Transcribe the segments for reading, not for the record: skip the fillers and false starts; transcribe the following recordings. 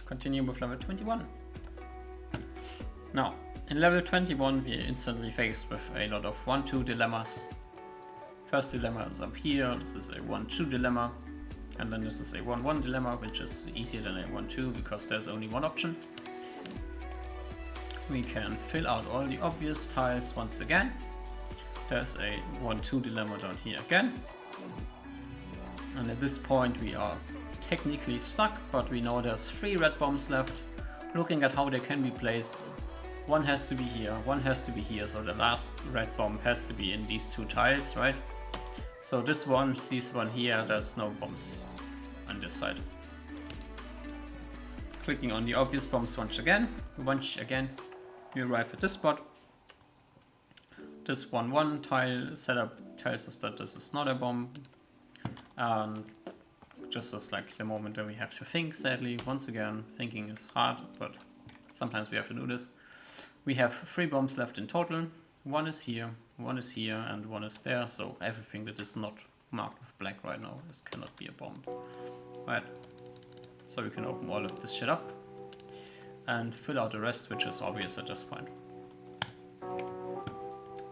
continue with level 21. Now, in level 21 we're instantly faced with a lot of 1-2 dilemmas. First dilemma is up here, this is a 1-2 dilemma, and then this is a 1-1 dilemma, which is easier than a 1-2 because there's only one option. We can fill out all the obvious tiles once again. There's a 1-2 dilemma down here again. And at this point we are technically stuck, but we know there's 3 red bombs left. Looking at how they can be placed, one has to be here, one has to be here, so the last red bomb has to be in these 2 tiles, right? So this one here, there's no bombs on this side. Clicking on the obvious bombs once again, we arrive at this spot. This 1-1 tile setup tells us that this is not a bomb, and just as like the moment when we have to think, sadly, once again, thinking is hard, but sometimes we have to do this. We have 3 bombs left in total. One is here, and one is there, so everything that is not marked with black right now, this cannot be a bomb. Right, so we can open all of this shit up and fill out the rest, which is obvious at this point.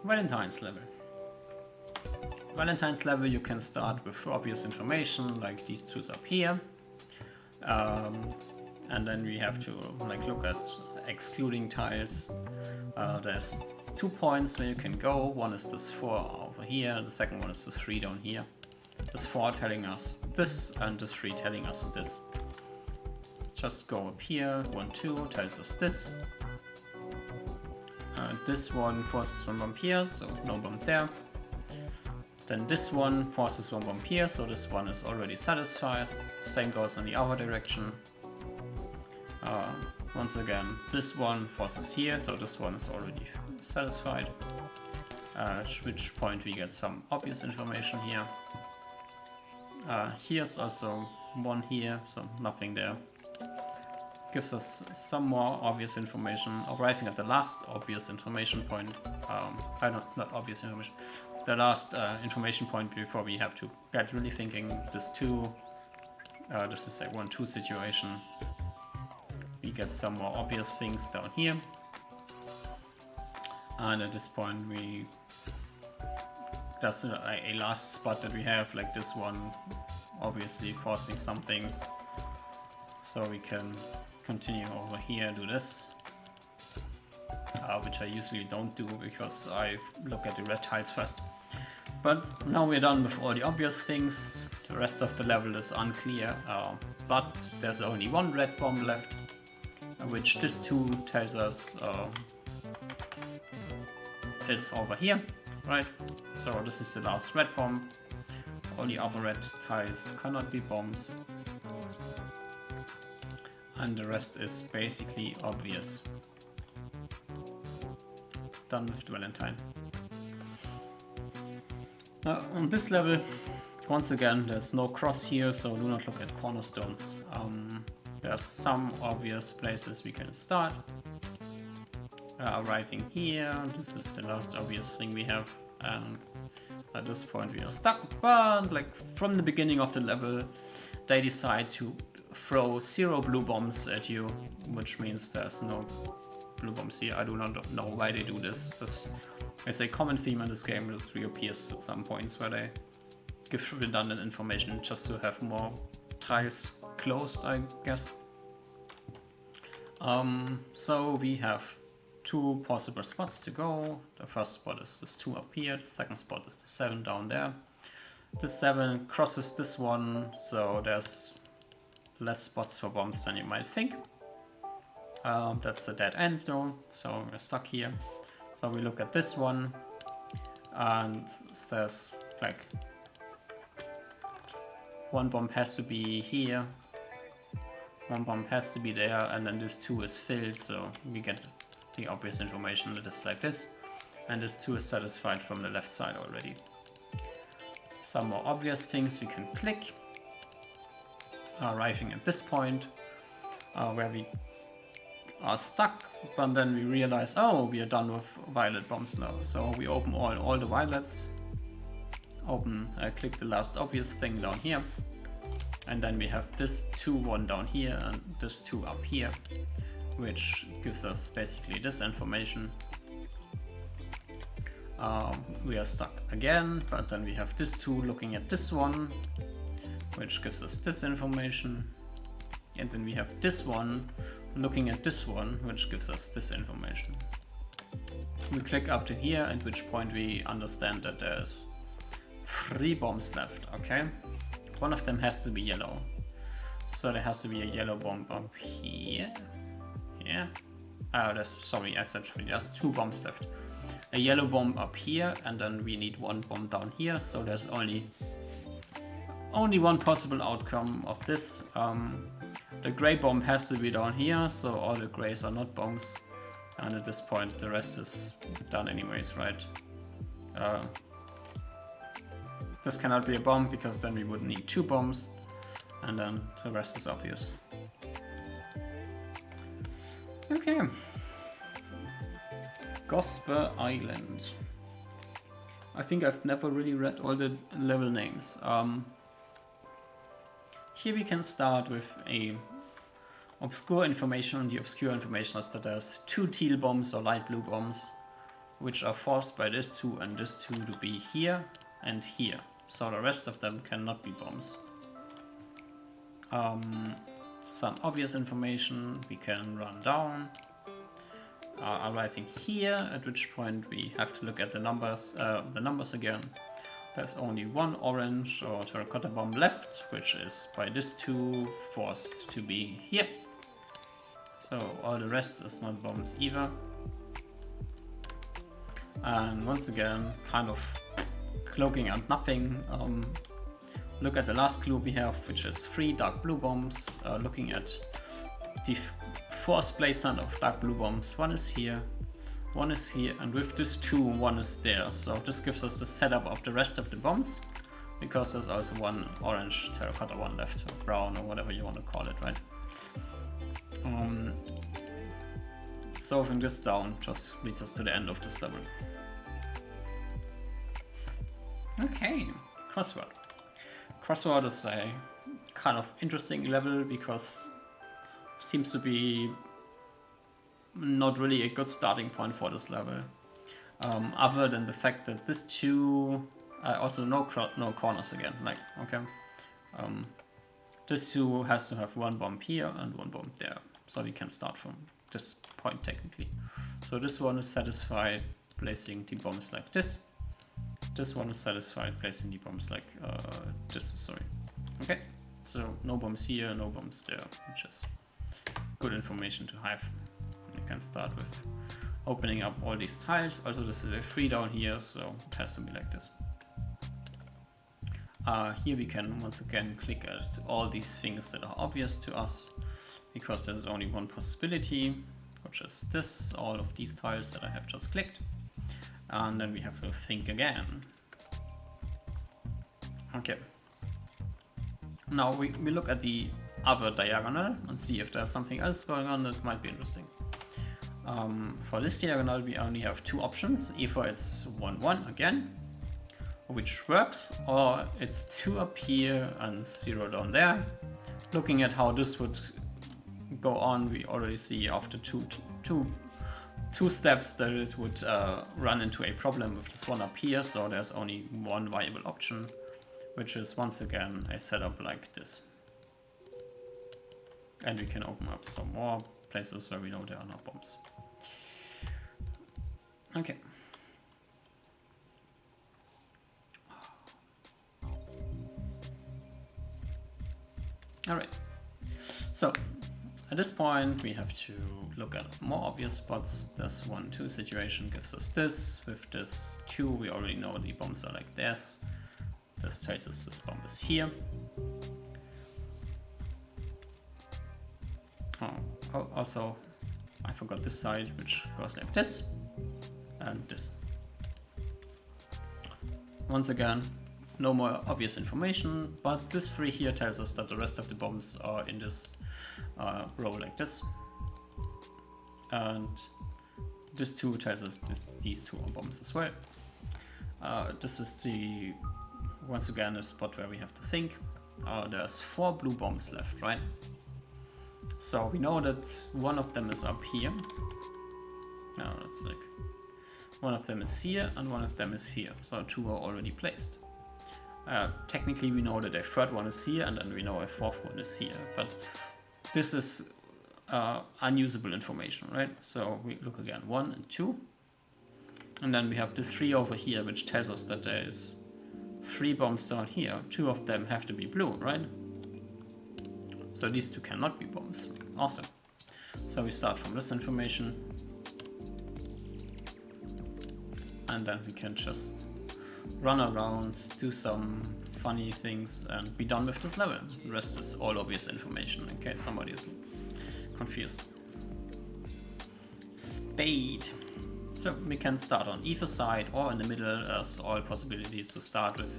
Valentine's level. Valentine's level, you can start with obvious information, like these 2's up here. And then we have to like look at excluding tiles. There's 2 points where you can go. One is this 4 over here, the second one is this 3 down here. This 4 telling us this, and this 3 telling us this. Just go up here, 1-2 tells us this. This one forces 1 bomb here, so no bomb there. Then this one forces 1 bomb here, so this one is already satisfied. Same goes in the other direction. Once again, this one forces here, so this one is already satisfied. At which point we get some obvious information here. Here's also 1 here, so nothing there. Gives us some more obvious information. Arriving at the last obvious information point. Not obvious information. The last information point before we have to get really thinking. This 2. This is a 1-2 situation. We get some more obvious things down here. And at this point there's a last spot that we have, like this one, obviously forcing some things. So we can continue over here, do this. Which I usually don't do because I look at the red tiles first. But now we're done with all the obvious things. The rest of the level is unclear, but there's only 1 red bomb left, which this 2 tells us is over here, right? So this is the last red bomb. All the other red tiles cannot be bombs. And the rest is basically obvious. Done with the Valentine. On this level, once again, there's no cross here, so do not look at cornerstones. There's some obvious places we can start. Arriving here, this is the last obvious thing we have, and at this point we are stuck. But like from the beginning of the level, they decide to throw 0 blue bombs at you, which means there's no blue bombs here. I do not know why they do this. This is a common theme in this game. This reappears at some points where they give redundant information just to have more tiles closed, I guess. So we have 2 possible spots to go. The first spot is this 2 up here, the second spot is the 7 down there. This 7 crosses this one, so there's less spots for bombs than you might think. That's a dead end though, so we're stuck here. So we look at this one, and there's like 1 bomb has to be here, 1 bomb has to be there, and then this 2 is filled, so we get the obvious information that is like this, and this 2 is satisfied from the left side already. Some more obvious things we can click. Arriving at this point where we are stuck, but then we realize, oh, we are done with violet bombs now. So we open all the violets, click the last obvious thing down here, And then we have this 2, 1 down here and this 2 up here, which gives us basically this information. We are stuck again, but then we have this 2 looking at this one, which gives us this information. And then we have this one looking at this one, which gives us this information. We click up to here, at which point we understand that there's 3 bombs left, okay? One of them has to be yellow. So there has to be a yellow bomb up here. Yeah. Sorry, I said 3, there's 2 bombs left. A yellow bomb up here, and then we need 1 bomb down here, so there's only one possible outcome of this. The gray bomb has to be down here, so all the grays are not bombs. And at this point, the rest is done anyways, right? This cannot be a bomb, because then we would need 2 bombs, and then the rest is obvious. Okay. Gosper Island. I think I've never really read all the level names. Here we can start with a obscure information, and the obscure information is that there's 2 teal bombs or light blue bombs, which are forced by this 2 and this 2 to be here and here. So the rest of them cannot be bombs. Some obvious information we can run down. Arriving here, at which point we have to look at the numbers again. There's only 1 orange or terracotta bomb left, which is by this 2 forced to be here. So all the rest is not bombs either. And once again, kind of cloaking and nothing. Look at the last clue we have, which is 3 dark blue bombs. Looking at the forced placement of dark blue bombs. 1 is here, 1 is here, and with this 2, 1 is there. So this gives us the setup of the rest of the bombs, because there's also 1 orange terracotta one left, or brown, or whatever you want to call it, right? Solving this down just leads us to the end of this level. Okay, crossword. Crossword is a kind of interesting level, because it seems to be not really a good starting point for this level. Other than the fact that this 2, also no corners again, like, okay. This 2 has to have 1 bomb here and 1 bomb there. So we can start from this point technically. So this one is satisfied placing the bombs like this. This one is satisfied placing the bombs like this, sorry. Okay, so no bombs here, no bombs there, which is good information to have. You can start with opening up all these tiles. Also, this is a 3 down here, so it has to be like this. Here we can once again click at all these things that are obvious to us, because there's only one possibility, which is this, all of these tiles that I have just clicked. And then we have to think again. Okay. Now we look at the other diagonal and see if there's something else going on that might be interesting. For this diagonal we only have 2 options. Either it's 1, 1 again, which works, or it's 2 up here and 0 down there. Looking at how this would go on, we already see after two steps that it would run into a problem with this one up here, so there's only one viable option, which is once again a setup like this. And we can open up some more places where we know there are no bombs. Okay. Alright, so at this point we have to look at more obvious spots. This 1, 2 situation gives us this. With this 2 we already know the bombs are like this. This tells us this bomb is here. Oh, also I forgot this side, which goes like this and this. Once again, no more obvious information, but this 3 here tells us that the rest of the bombs are in this row like this. And this 2 tells us these 2 are bombs as well. This is once again a spot where we have to think. there's 4 blue bombs left, right? So we know that one of them is up here. No, that's like one of them is here and one of them is here. So 2 are already placed. Technically we know that a third one is here and then we know a fourth one is here, but this is unusable information, right? So we look again, 1 and 2, and then we have this 3 over here, which tells us that there is 3 bombs down here. 2 of them have to be blue, right? So these 2 cannot be bombs. Awesome. So we start from this information, and then we can just run around, do some funny things, and be done with this level. The rest is all obvious information in case somebody is confused. Spade. So we can start on either side or in the middle. There's all possibilities to start with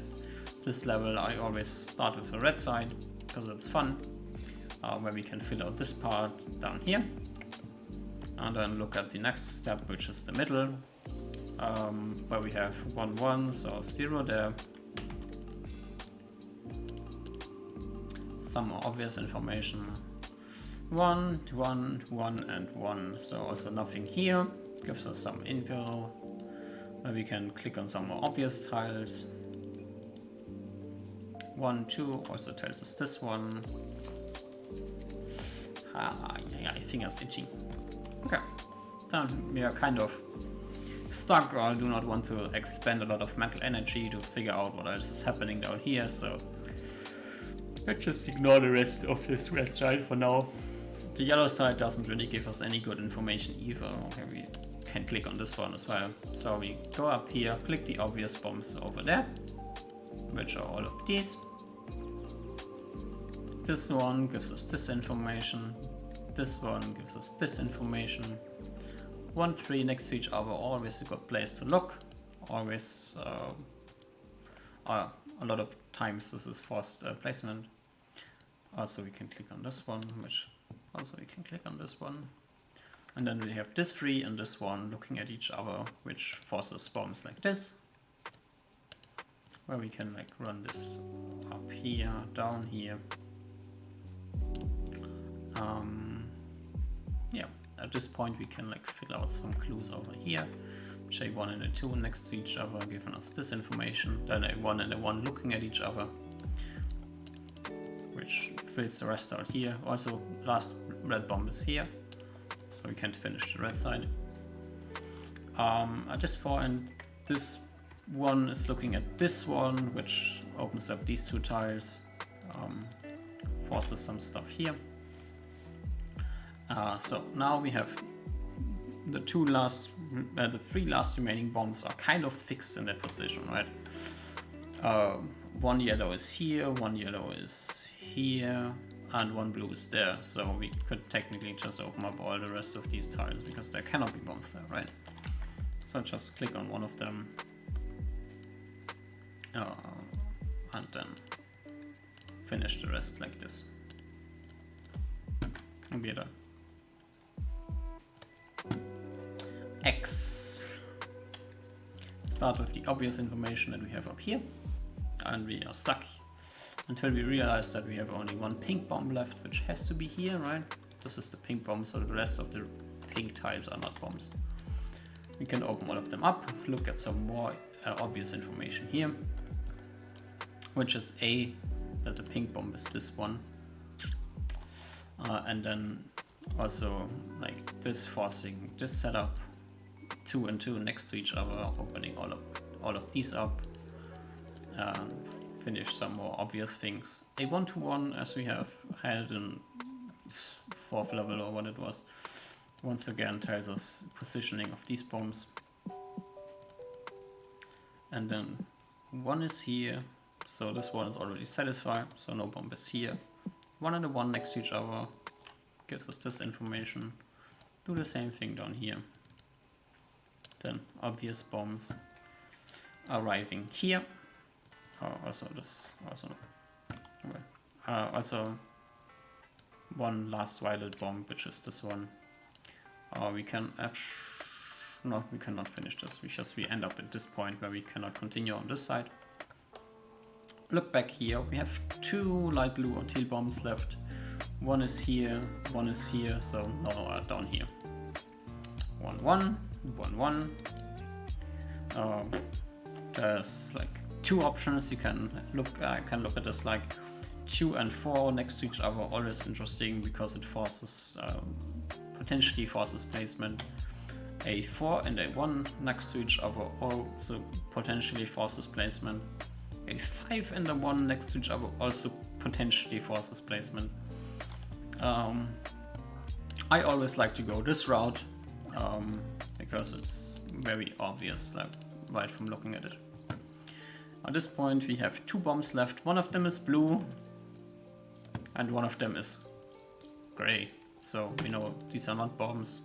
this level. I always start with the red side because it's fun, where we can fill out this part down here, and then look at the next step, which is the middle, where we have 1 1, so 0 there. Some more obvious information. 1 1 1 and 1, so also nothing here. Gives us some info where we can click on some more obvious tiles. 1 2 also tells us this one. Yeah, fingers itching. Okay, then we are kind of stuck, or I do not want to expend a lot of mental energy to figure out what else is happening down here, so let's just ignore the rest of this red side for now. The yellow side doesn't really give us any good information either. Okay, we can click on this one as well. So we go up here, click the obvious bombs over there, which are all of these. This one gives us this information. This one gives us this information. 1 3 next to each other, always a good place to look. Always, a lot of times this is forced placement. Also we can click on this one, which also we can click on this one. And then we have this 3 and this one looking at each other, which forces bombs like this. Where we can like run this up here, down here. Yeah, at this point we can like fill out some clues over here. A 1 and a 2 next to each other, giving us this information. Then a 1 and a 1 looking at each other, which fills the rest out here. Also, last red bomb is here, so we can't finish the red side. At this point, this one is looking at this one, which opens up these 2 tiles, forces some stuff here. So now we have the 3 last remaining bombs are kind of fixed in that position, right? 1 yellow is here, 1 yellow is here, and 1 blue is there. So we could technically just open up all the rest of these tiles because there cannot be bombs there, right? So just click on one of them, and then finish the rest like this. And we are done. X. Start with the obvious information that we have up here, and we are stuck until we realize that we have only 1 pink bomb left, which has to be here, right? This is the pink bomb, so the rest of the pink tiles are not bombs. We can open all of them up, look at some more obvious information here, which is A, that the pink bomb is this one, and then also like this forcing this setup, 2 and 2 next to each other, opening all of these up, finish some more obvious things. A 1 to 1, as we have had in 4th level or what it was, once again tells us positioning of these bombs. And then 1 is here, so this one is already satisfied, so no bomb is here. 1 and a 1 next to each other gives us this information. Do the same thing down here. Then obvious bombs arriving here. Also one last violet bomb, which is this one. We cannot finish this. We end up at this point where we cannot continue on this side. look back here, we have 2 light blue or teal bombs left. One is here, so no are down here. 1, 1, 1, 1. There's like 2 options. You can look at this like 2 and 4 next to each other. Always interesting because it forces potentially forces placement. A 4 and a 1 next to each other also potentially forces placement. A 5 and a 1 next to each other also potentially forces placement. I always like to go this route because it's very obvious, like right from looking at it. At this point we have 2 bombs left. One of them is blue and one of them is gray. So we know these are not bombs.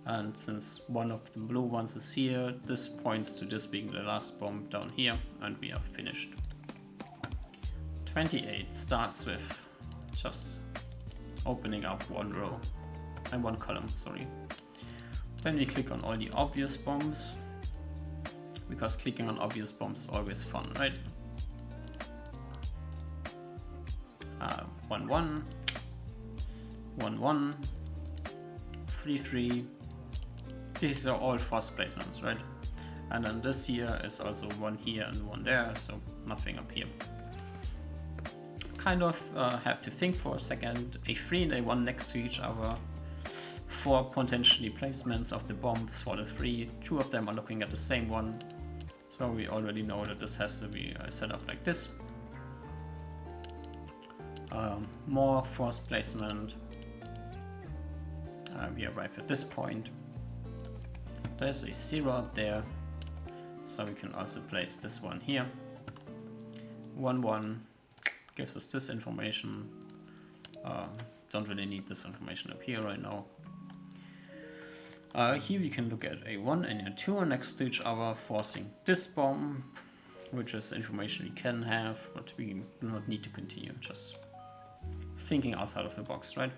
And since one of the blue ones is here, this points to this being the last bomb down here, and we are finished. 28 starts with just opening up 1 row and 1 column, sorry. Then we click on all the obvious bombs, because clicking on obvious bombs is always fun, right? 1, 1, 1, 1, 3, 3. These are all forced placements, right? And then this here is also 1 here and 1 there, so nothing up here. Kind of have to think for a second. A 3 and a 1 next to each other. 4 potentially placements of the bombs for the 3. 2 of them are looking at the same one. So we already know that this has to be set up like this. More forced placement. We arrive at this point. There's a 0 up there, so we can also place this one here. 1, 1 gives us this information. Don't really need this information up here right now. Here we can look at a 1 and a 2 next to each other, forcing this bomb, which is information we can have, but we do not need to continue, just thinking outside of the box, right?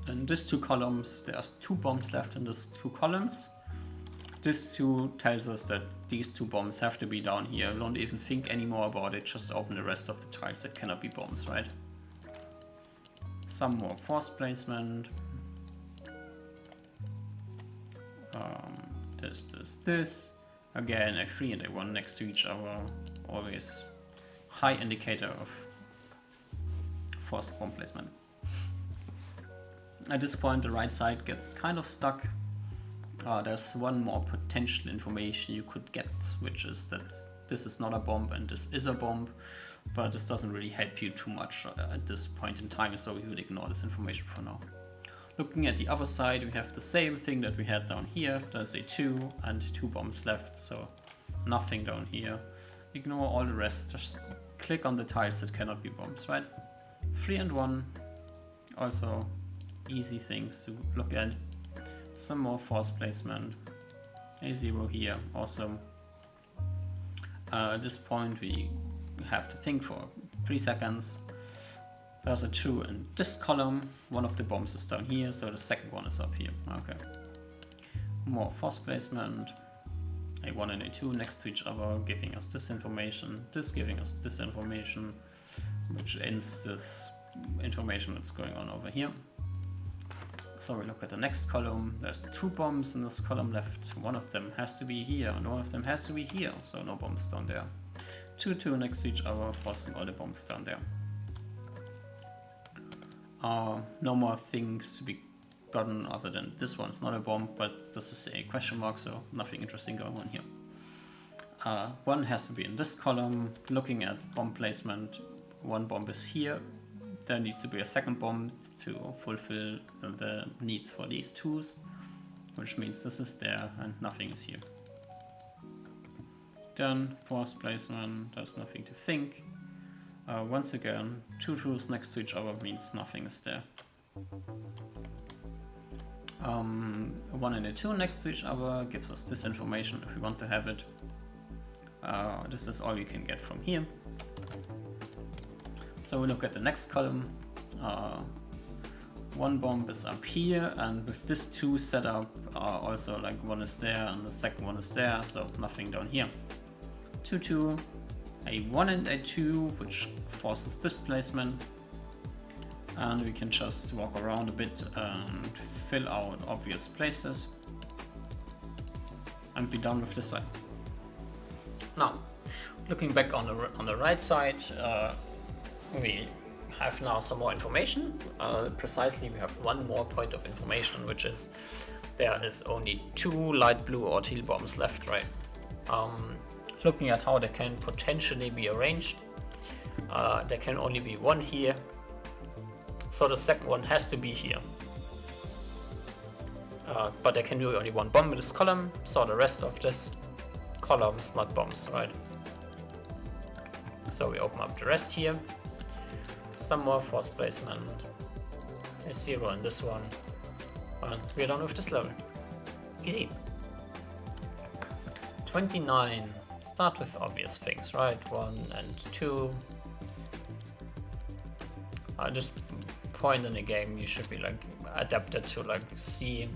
In these 2 columns, there's 2 bombs left in these 2 columns. This 2 tells us that these 2 bombs have to be down here. Don't even think anymore about it, just open the rest of the tiles that cannot be bombs, right? Some more force placement. This. Again, a 3 and a 1 next to each other. Always high indicator of forced bomb placement. At this point, the right side gets kind of stuck. There's one more potential information you could get, which is that this is not a bomb and this is a bomb, but this doesn't really help you too much at this point in time, so we would ignore this information for now. Looking at the other side, we have the same thing that we had down here. There's a 2 and 2 bombs left, so nothing down here. Ignore all the rest, just click on the tiles that cannot be bombs, right? 3 and 1, also easy things to look at. Some more force placement. A 0 here, awesome. At this point we have to think for 3 seconds. There's a 2 in this column, one of the bombs is down here, so the second one is up here. Okay. More force placement. A 1 and a 2 next to each other, giving us this information, this giving us this information, which ends this information that's going on over here. So we look at the next column. There's 2 bombs in this column left. One of them has to be here and one of them has to be here, so no bombs down there. 2, 2 next to each other, forcing all the bombs down there. No more things to be gotten other than this one's not a bomb, but this is a question mark, so nothing interesting going on here. 1 has to be in this column. Looking at bomb placement, 1 bomb is here. There needs to be a second bomb to fulfill the needs for these 2s, which means this is there and nothing is here. Then force placement, there's nothing to think. Once again, 2 2s next to each other means nothing is there. 1 and a 2 next to each other gives us this information if we want to have it. This is all you can get from here. So we look at the next column. 1 bomb is up here, and with this 2 setup, also like 1 is there and the second one is there, so nothing down here. 2 2, a 1 and a 2, which forces displacement. And we can just walk around a bit and fill out obvious places and be done with this side. Now, looking back on the right side, we have now some more information. Precisely, we have one more point of information, which is there is only 2 light blue or teal bombs left, right? Looking at how they can potentially be arranged, there can only be 1 here, so the second one has to be here. But I can do only 1 bomb in this column, so the rest of this column is not bombs, right? So we open up the rest here. Some more force placement. A 0 in this one. And we're done with this level. Easy. 29. Start with obvious things, right? 1 and 2. At this point in the game, you should be like adapted to like see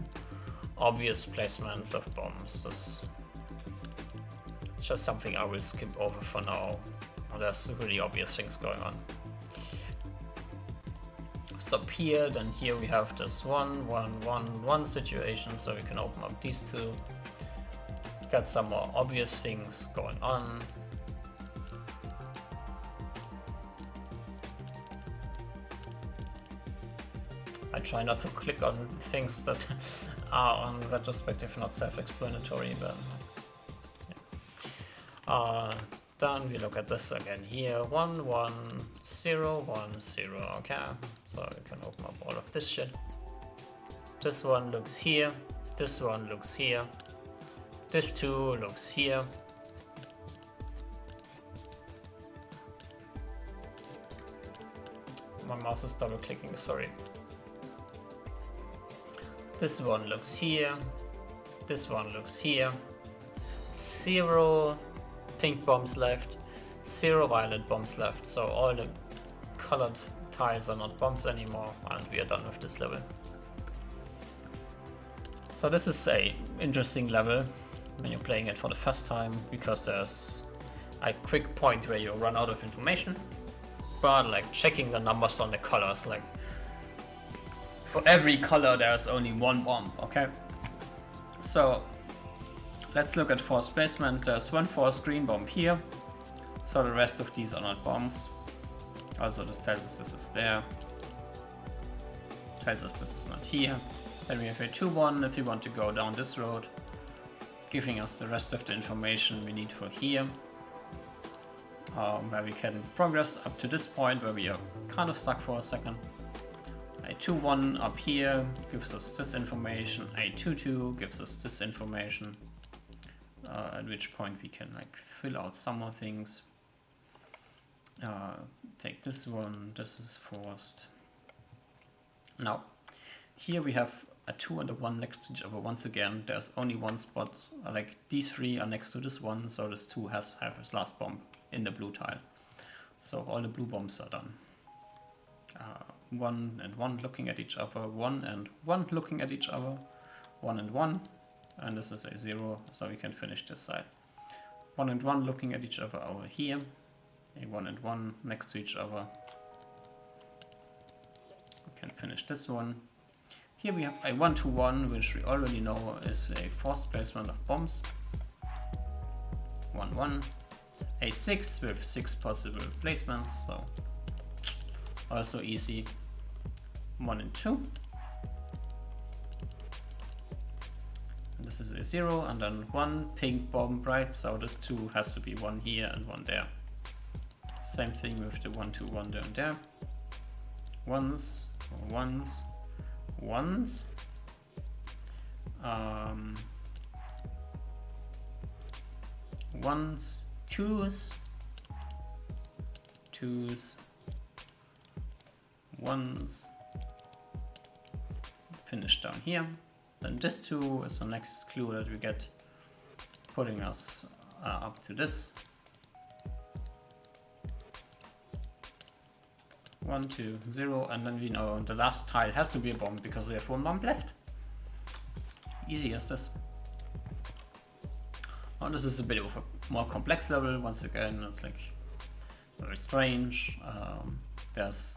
obvious placements of bombs. This is just something I will skip over for now. There's really obvious things going on. Stop here, then here we have this 1, 1, 1, 1 situation, so we can open up these 2. Got some more obvious things going on. I try not to click on things that are on retrospective not self-explanatory, but yeah. Then we look at this again here, 1, 1, 0, 1, 0, okay, so we can open up all of this shit. This one looks here, this one looks here, this 2 looks here. My mouse is double clicking, sorry. This one looks here, this one looks here, 0 pink bombs left, 0 violet bombs left, so all the colored tiles are not bombs anymore, and we are done with this level. So this is a interesting level when you're playing it for the first time, because there's a quick point where you run out of information, but like checking the numbers on the colors, like for every color there's only 1 bomb, okay? So let's look at force placement. There's 1 force green bomb here, so the rest of these are not bombs. Also this tells us this is there, tells us this is not here. Then we have a 2-1 if we want to go down this road, giving us the rest of the information we need for here, where we can progress up to this point where we are kind of stuck for a second. A 2-1 up here gives us this information, a 2-2 gives us this information. At which point we can like fill out some more things. Take this one, this is forced. Now, here we have a 2 and a 1 next to each other. Once again, there's only 1 spot, like these 3 are next to this one, so this 2 has to have his last bomb in the blue tile. So all the blue bombs are done. 1 and 1 looking at each other, 1 and 1 looking at each other, 1 and 1. And this is a 0, so we can finish this side. 1 and 1 looking at each other over here. A 1 and 1 next to each other. We can finish this one. Here we have a 1 to 1, which we already know is a forced placement of bombs. 1 1. A 6 with 6 possible placements, so also easy. 1 and 2. This is a 0 and then 1 pink bomb, right? So this 2 has to be 1 here and 1 there. Same thing with the 1 2 1 down there. Ones, ones, ones. Ones, twos, twos, ones. Finish down here. Then this 2 is the next clue that we get, putting us up to this. 1 2 0, and then we know the last tile has to be a bomb because we have 1 bomb left. Easy as this. Now this is a bit of a more complex level. Once again, it's like very strange. There's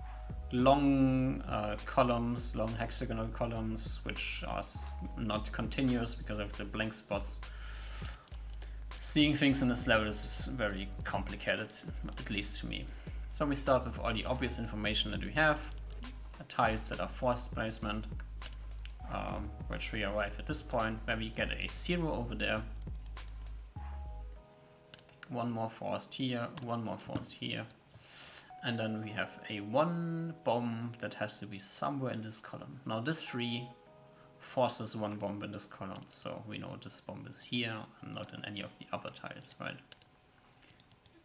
long columns, long hexagonal columns, which are not continuous because of the blank spots. Seeing things in this level is very complicated, at least to me. So we start with all the obvious information that we have. Tiles that are forced placement, which we arrive at this point where we get a 0 over there. One more forced here, one more forced here. And then we have a 1 bomb that has to be somewhere in this column. Now this 3 forces 1 bomb in this column, so we know this bomb is here and not in any of the other tiles, right?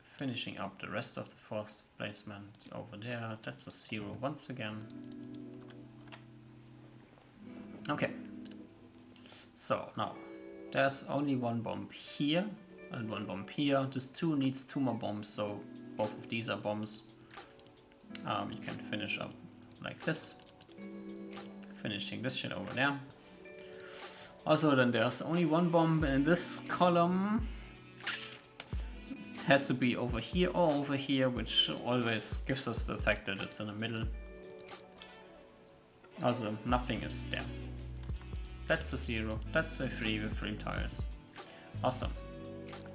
Finishing up the rest of the forced placement over there, that's a 0 once again. Okay, so now there's only 1 bomb here and 1 bomb here. This 2 needs 2 more bombs, so both of these are bombs. You can finish up like this, finishing this shit over there. Also, then there's only 1 bomb in this column. It has to be over here or over here, which always gives us the fact that it's in the middle. Also, nothing is there. That's a 0, that's a 3 with 3 tiles. Awesome.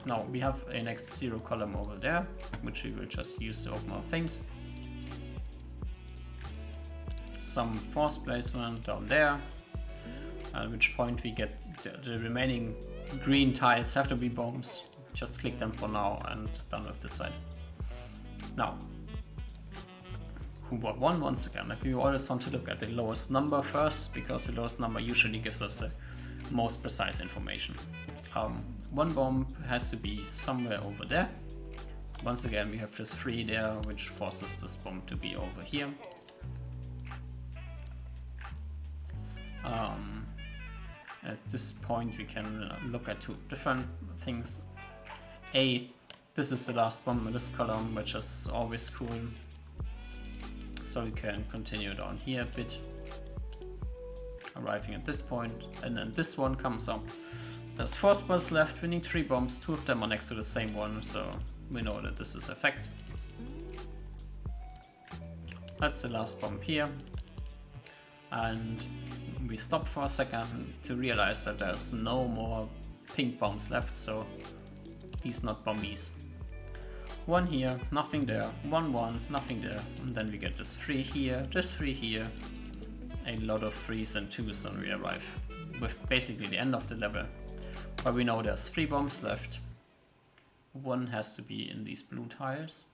Now we have a next 0 column over there, which we will just use to open our things. Some force placement down there, at which point we get the remaining green tiles have to be bombs. Just click them for now and done with this side. Now, Hoover 1 once again, like we always want to look at the lowest number first, because the lowest number usually gives us the most precise information. 1 bomb has to be somewhere over there. Once again, we have this 3 there, which forces this bomb to be over here. At this point, we can look at 2 different things. This is the last bomb in this column, which is always cool. So we can continue down here a bit, arriving at this point, and then this one comes up. There's 4 spots left, we need 3 bombs, 2 of them are next to the same one, so we know that this is a fact. That's the last bomb here. And we stop for a second to realize that there's no more pink bombs left, so these not bombies. 1 here, nothing there, 1, 1, nothing there, and then we get this 3 here, this 3 here, a lot of 3s and 2s, and we arrive with basically the end of the level. But we know there's 3 bombs left. 1 has to be in these blue tiles,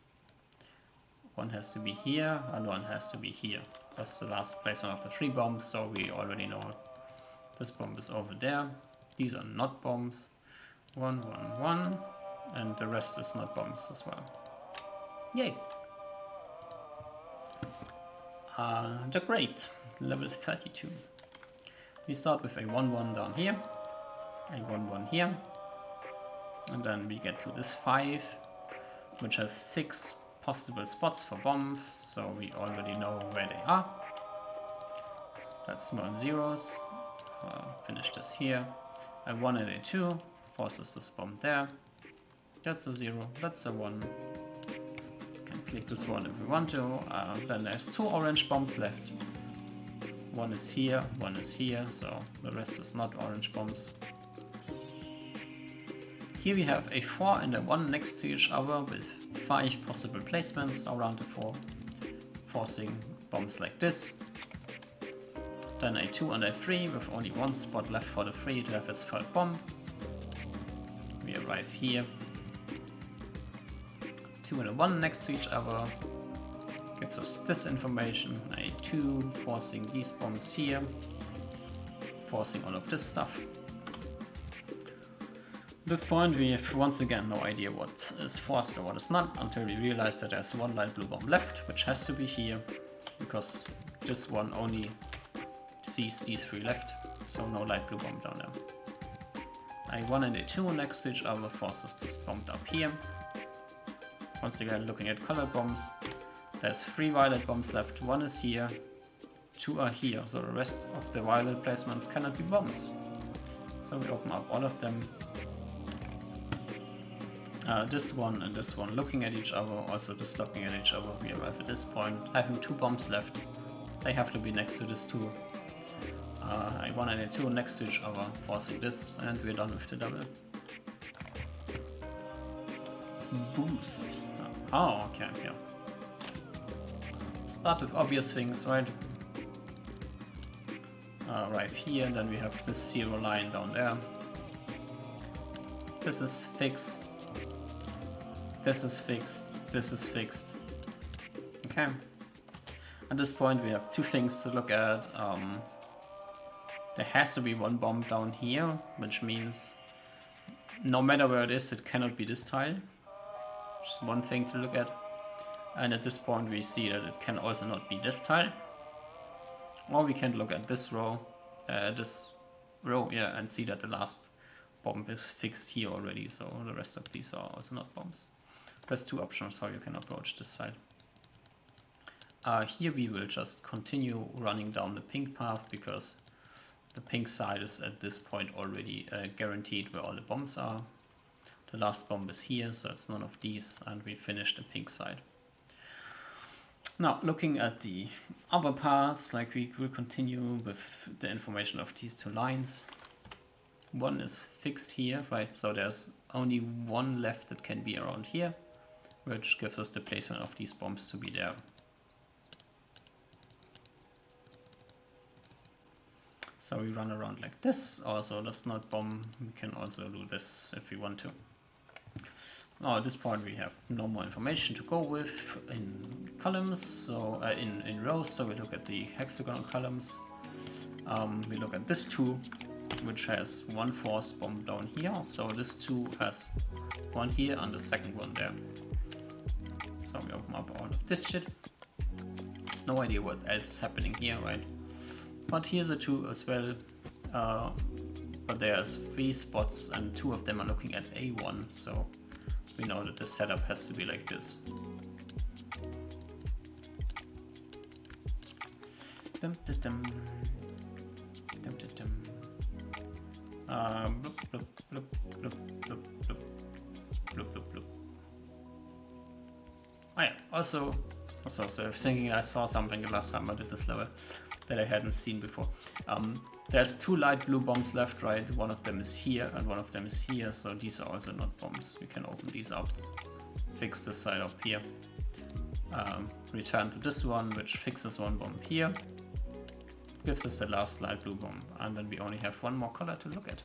1 has to be here, and 1 has to be here. That's the last placement of the 3 bombs, so we already know this bomb is over there. These are not bombs. 1, 1, 1, and the rest is not bombs as well. Yay! The great, level 32. We start with a 1, 1 down here, a 1, 1 here, and then we get to this 5, which has 6 possible spots for bombs, so we already know where they are. That's more zeros. Finish this here. A 1 and a 2 forces this bomb there. That's a 0, that's a 1. Can click this one if we want to. Then there's 2 orange bombs left. 1 is here, 1 is here, so the rest is not orange bombs. Here we have a 4 and a 1 next to each other with 5 possible placements around the 4, forcing bombs like this. Then a 2 and a 3 with only 1 spot left for the 3 to have its 3rd bomb. We arrive here. 2 and a 1 next to each other gives us this information. A 2 forcing these bombs here, forcing all of this stuff. At this point we have once again no idea what is forced or what is not, until we realize that there's 1 light blue bomb left, which has to be here, because this one only sees these 3 left, so no light blue bomb down there. A 1 and a 2 next to each other forces this bomb up here. Once again, looking at color bombs, there's 3 violet bombs left, 1 is here, 2 are here, so the rest of the violet placements cannot be bombs. So we open up all of them. this one and this one looking at each other, also just looking at each other. We arrive at this point, having 2 bombs left. They have to be next to this 2. A1 and A2 next to each other, forcing this, and we're done with the double. Boost. Oh, okay, yeah. Start with obvious things, right? Right here, and then we have this 0 line down there. This is fixed. This is fixed. This is fixed. Okay. At this point, we have 2 things to look at. There has to be 1 bomb down here, which means no matter where it is, it cannot be this tile. Just one thing to look at. And at this point, we see that it can also not be this tile. Or we can look at this row, yeah, and see that the last bomb is fixed here already, so the rest of these are also not bombs. There's 2 options how you can approach this side. Here we will just continue running down the pink path, because the pink side is at this point already guaranteed where all the bombs are. The last bomb is here, so it's none of these, and we finished the pink side. Now, looking at the other parts, like we will continue with the information of these 2 lines. One is fixed here, right? So there's only 1 left that can be around here, which gives us the placement of these bombs to be there. So we run around like this. Also, that's not bomb. We can also do this if we want to. Now at this point we have no more information to go with in columns, so in rows. So we look at the hexagonal columns. We look at this 2, which has 1 forced bomb down here. So this 2 has 1 here and the second one there. So we open up all of this shit. No idea what else is happening here, right? But here's a 2 as well. But there's 3 spots and 2 of them are looking at A1. So we know that the setup has to be like this. Dum, dum, dum. Dum, dum, dum. Bloop, bloop, bloop, bloop, bloop, bloop, bloop, bloop, bloop. Oh yeah, also so I was thinking I saw something the last time I did this level that I hadn't seen before. There's 2 light blue bombs left, right? One of them is here and one of them is here, so these are also not bombs. We can open these up, fix this side up here, return to this one, which fixes 1 bomb here, gives us the last light blue bomb, and then we only have 1 more color to look at.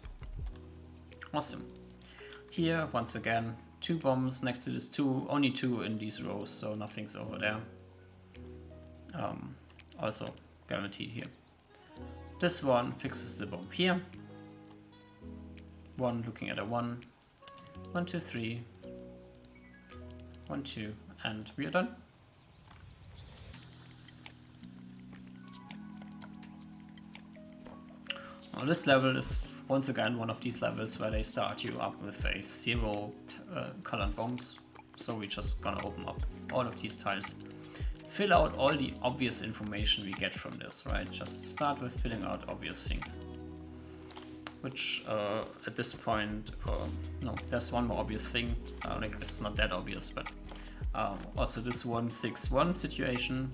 Awesome. Here, once again, 2 bombs next to this 2, only 2 in these rows, so nothing's over there. Also guaranteed here. This one fixes the bomb here. 1 looking at a 1. 1, 2, 3. 1, 2, and we are done. Now this level is once again one of these levels where they start you up with a 0 colored bombs. So we're just gonna open up all of these tiles. Fill out all the obvious information we get from this, right? Just start with filling out obvious things. Which at this point, no, there's 1 more obvious thing. Like it's not that obvious, but also this 1-6-1 situation.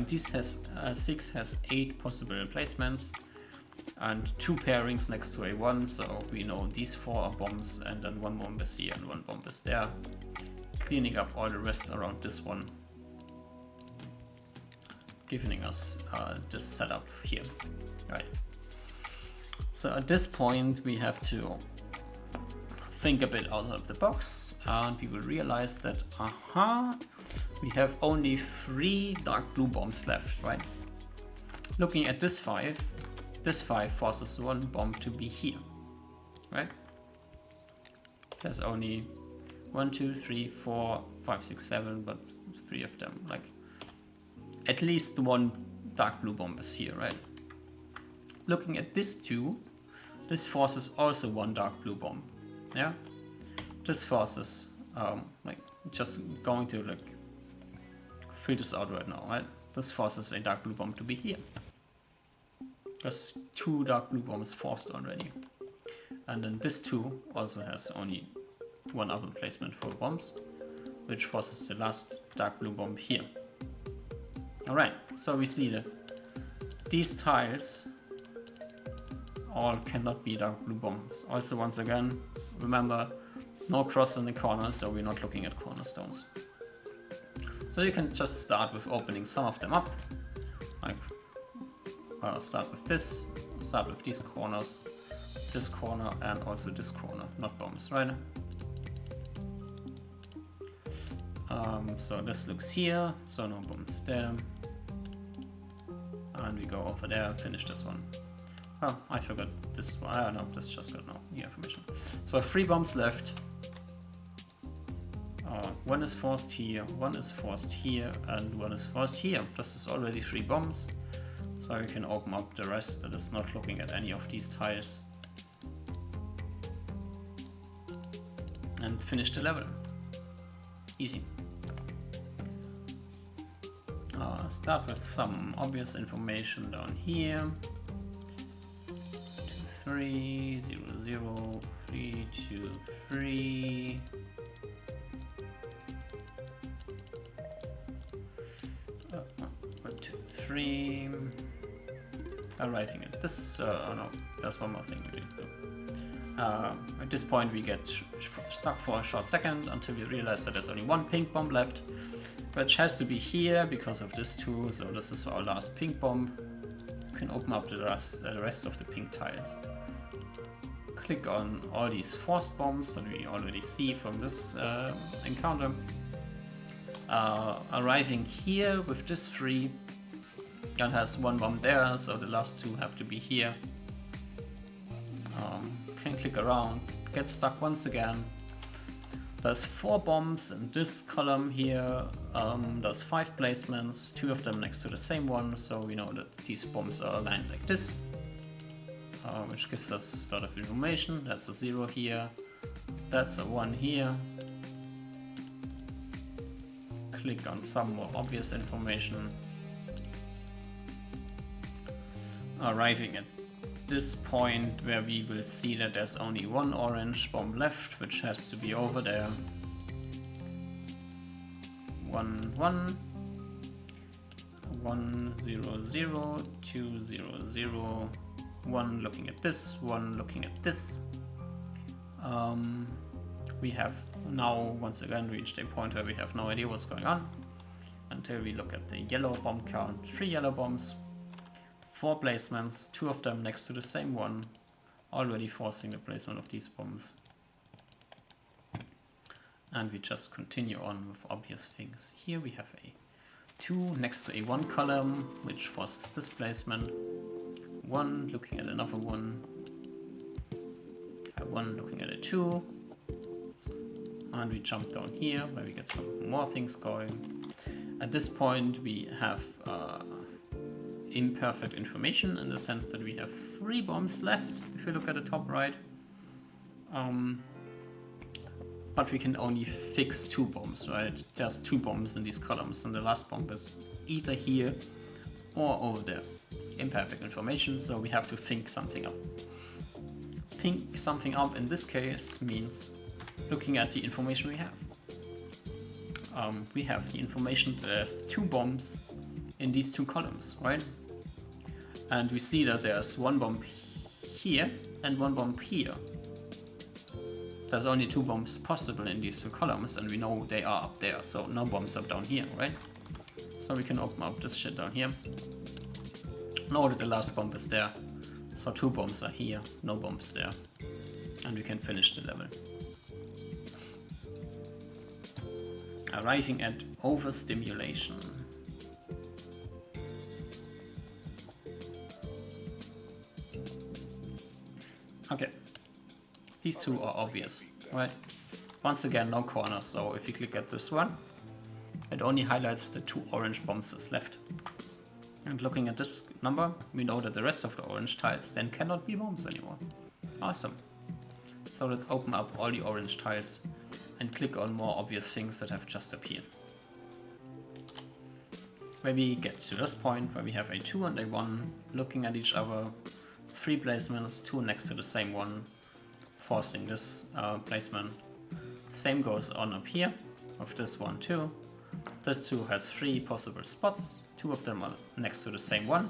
This has 6 has 8 possible placements and 2 pairings next to A1. So we know these 4 are bombs, and then 1 bomb is here and 1 bomb is there. Cleaning up all the rest around this one, giving us this setup here, right? So at this point we have to think a bit out of the box, and we will realize that we have only 3 dark blue bombs left, right? Looking at this 5 forces 1 bomb to be here, right? There's only 1, 2, 3, 4, 5, 6, 7, but 3 of them, like at least 1 dark blue bomb is here, right? Looking at this 2, this forces also 1 dark blue bomb, yeah? This forces, like, just going to like fill this out right now, right? This forces a dark blue bomb to be here. There's 2 dark blue bombs forced already. And then this 2 also has only one other placement for bombs, which forces the last dark blue bomb here. Alright, so we see that these tiles all cannot be dark blue bombs. Also, once again, remember, no cross in the corner, so we're not looking at cornerstones. So you can just start with opening some of them up, like start with this, start with these corners, this corner, and also this corner, not bombs, right? So this looks here, so no bombs there. And we go over there, finish this one. Oh, I forgot this one. I don't know, this just got no new information. So 3 bombs left. One is forced here, one is forced here, and one is forced here. This is already 3 bombs. So we can open up the rest that is not looking at any of these tiles. And finish the level. Easy. Start with some obvious information down here. 2, 3, 0, 0, 3, 2, 3. 1, 2, 3. Arriving at this. Oh no, there's one more thing we need to do. At this point we get stuck for a short second until we realize that there's only 1 pink bomb left, which has to be here because of this too. So this is our last pink bomb. You can open up the rest of the pink tiles. Click on all these forced bombs that we already see from this encounter. Arriving here with this 3, that has 1 bomb there, so the last 2 have to be here. Can click around, get stuck once again. There's 4 bombs in this column here. There's 5 placements, 2 of them next to the same one, so we know that these bombs are aligned like this, which gives us a lot of information. That's a 0 here, that's a 1 here. Click on some more obvious information. Arriving at this point where we will see that there's only 1 orange bomb left, which has to be over there. 1, 1, 1, 0, 0, 2, 0, 0, 1 looking at this, 1 looking at this. We have now once again reached a point where we have no idea what's going on until we look at the yellow bomb count. 3 yellow bombs, 4 placements, 2 of them next to the same one, already forcing the placement of these bombs. And we just continue on with obvious things. Here we have a 2 next to a 1 column, which forces this placement. 1 looking at another 1. 1 looking at a 2. And we jump down here where we get some more things going. At this point we have imperfect information in the sense that we have 3 bombs left if you look at the top right. But we can only fix 2 bombs, right? There's 2 bombs in these columns and the last bomb is either here or over there. Imperfect information, so we have to think something up. Think something up in this case means looking at the information we have. We have the information that there's 2 bombs in these 2 columns, right? And we see that there's 1 bomb here and 1 bomb here. There's only 2 bombs possible in these 2 columns and we know they are up there, so no bombs up down here, right? So we can open up this shit down here. Know that the last bomb is there, so 2 bombs are here, no bombs there. And we can finish the level. Arriving at overstimulation. Okay, these 2 are obvious, right? Once again, no corners, so if you click at this one, it only highlights the 2 orange bombs that's left. And looking at this number, we know that the rest of the orange tiles then cannot be bombs anymore. Awesome. So let's open up all the orange tiles and click on more obvious things that have just appeared. Where we get to this point where we have a 2 and a 1 looking at each other, 3 placements, 2 next to the same one, forcing this placement. Same goes on up here with this one too. This two has 3 possible spots. 2 of them are next to the same one.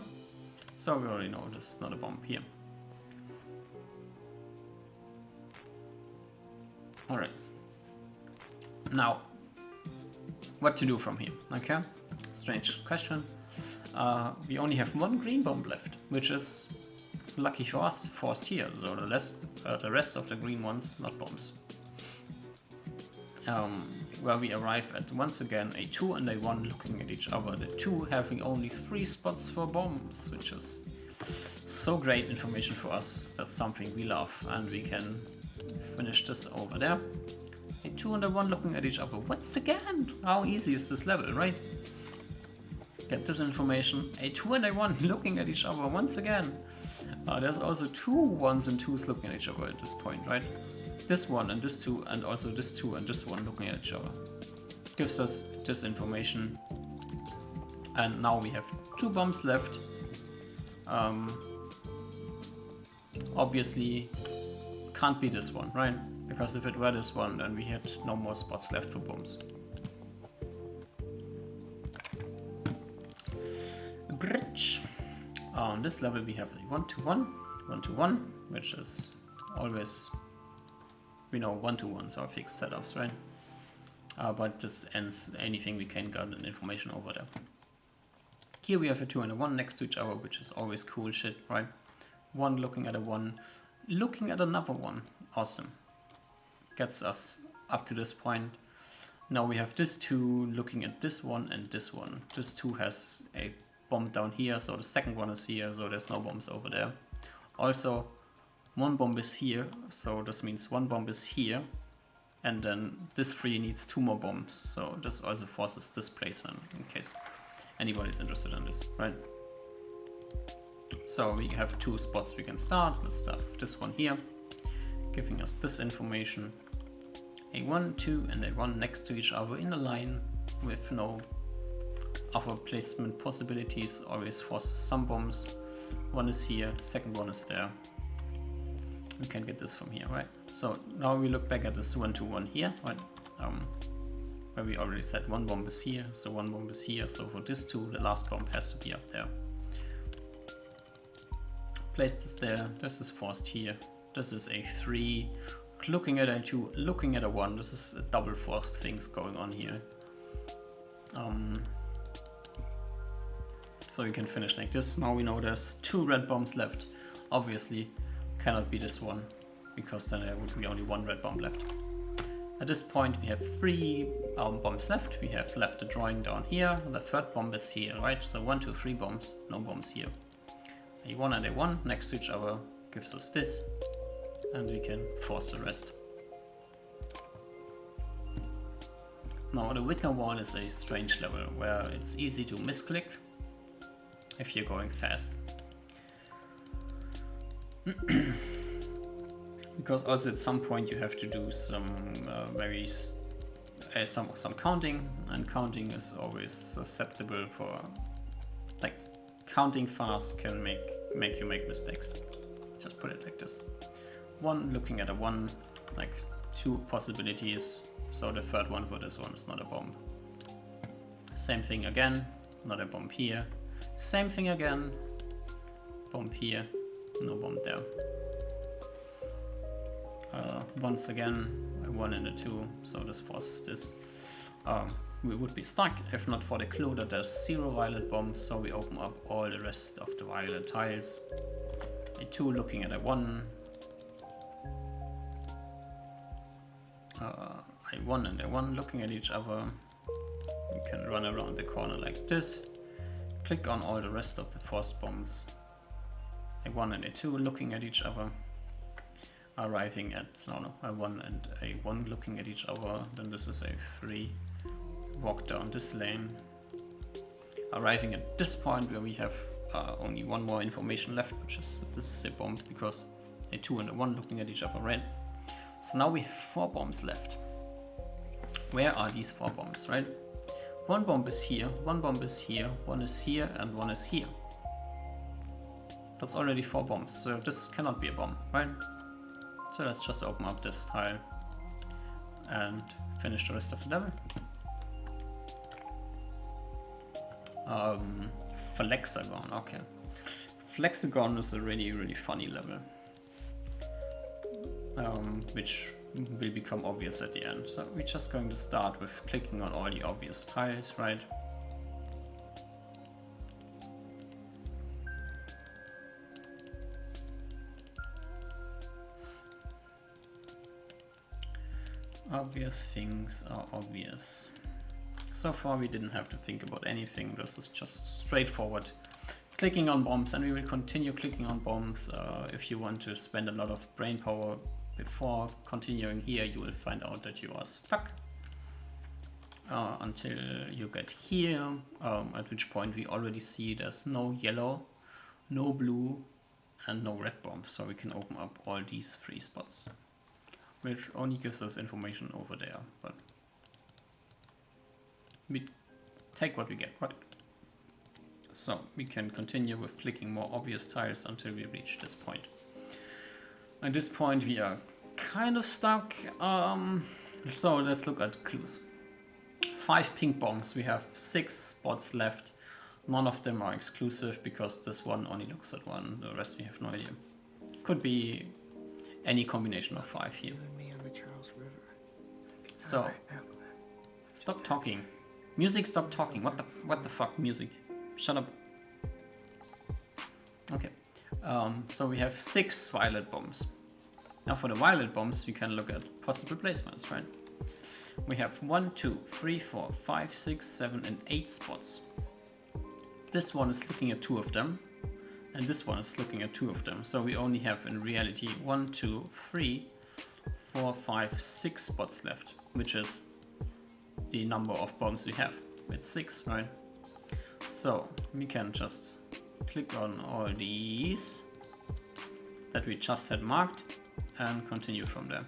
So we already know this is not a bomb here. Alright. Now, what to do from here, okay? Strange question. We only have 1 green bomb left, which is lucky for us, forced here, so the rest of the green ones, not bombs. Where we arrive at, once again, a 2 and a 1 looking at each other. The 2 having only 3 spots for bombs, which is so great information for us. That's something we love, and we can finish this over there. A 2 and a 1 looking at each other once again. How easy is this level, right? Get this information. A 2 and a 1 looking at each other once again. There's also 2 1s and 2s looking at each other at this point, right? This one and this 2 and also this 2 and this 1 looking at each other. Gives us this information. And now we have 2 bombs left. Obviously can't be this one, right? Because if it were this one, then we had no more spots left for bombs. Bridge. On this level we have a 1-to-1, 1-to-1, which is always, we know 1-to-1s are fixed setups, right? But this ends anything we can get information over there. Here we have a 2 and a 1 next to each other, which is always cool shit, right? 1 looking at a 1, looking at another 1. Awesome. Gets us up to this point. Now we have this 2 looking at this 1 and this 1. This 2 has a bomb down here, so the second one is here, so there's no bombs over there. Also, 1 bomb is here, so this means 1 bomb is here. And then this 3 needs 2 more bombs, so this also forces this placement in case anybody's interested in this, right? So we have 2 spots we can start. Let's start with this one here, giving us this information. A 1, 2 and a 1 next to each other in a line with no other placement possibilities, always forces some bombs. 1 is here, the second one is there. We can get this from here, right? So now we look back at this 1-to-1 here, right? Where we already said 1 bomb is here, so 1 bomb is here. So for this 2, the last bomb has to be up there. Place this there, this is forced here. This is a 3, looking at a 2, looking at a 1. This is a double forced things going on here. So you can finish like this. Now we know there's 2 red bombs left. Obviously cannot be this one, because then there would be only 1 red bomb left. At this point we have 3 bombs left. We have left the drawing down here. The third bomb is here, right? So 1, 2, 3 bombs, no bombs here. A 1 and a 1 next to each other gives us this, and we can force the rest. Now the wicker wall is a strange level where it's easy to misclick if you're going fast. Because also at some point you have to do some some counting, and counting is always susceptible for, like, counting fast can make you make mistakes. Just put it like this. 1 looking at a 1, like 2 possibilities, so the third one for this one is not a bomb. Same thing again, not a bomb here. Same thing again, bomb here, no bomb there. Once again, a 1 and a 2, so this forces this. We would be stuck if not for the clue that there's 0 violet bombs, so we open up all the rest of the violet tiles. A 2 looking at a 1. A 1 and a 1 looking at each other. You can run around the corner like this. Click on all the rest of the forced bombs. A 1 and a 2 looking at each other. Arriving at, a 1 and a 1 looking at each other. Then this is a 3. Walk down this lane. Arriving at this point where we have only 1 more information left, which is that this is a bomb, because a 2 and a 1 looking at each other, right? So now we have 4 bombs left. Where are these 4 bombs, right? 1 bomb is here, 1 bomb is here, 1 is here, and 1 is here. That's already 4 bombs, so this cannot be a bomb, right? So let's just open up this tile. and finish the rest of the level. Flexagon, okay. Flexagon is a really funny level, which will become obvious at the end. So we're just going to start with clicking on all the obvious tiles, right? Obvious things are obvious. So far we didn't have to think about anything. This is just straightforward clicking on bombs, and we will continue clicking on bombs. If you want to spend a lot of brain power before continuing here, you will find out that you are stuck until you get here, at which point we already see there's no yellow, no blue and no red bombs, so we can open up all these 3 spots, which only gives us information over there, but we take what we get, right? So we can continue with clicking more obvious tiles until we reach this point. At this point we are kind of stuck, so let's look at clues. 5 pink bombs, we have 6 spots left. None of them are exclusive because this one only looks at 1, the rest we have no idea. Could be any combination of 5 here. So, stop talking. Music, stop talking. What the fuck, music? Shut up. Okay. So we have 6 violet bombs. Now for the violet bombs, we can look at possible placements, right? We have 1, 2, 3, 4, 5, 6, 7, and 8 spots. This one is looking at 2 of them, and this one is looking at 2 of them. So we only have in reality 1, 2, 3, 4, 5, 6 spots left, which is the number of bombs we have. It's 6, right? So we can just click on all these that we just had marked and continue from there.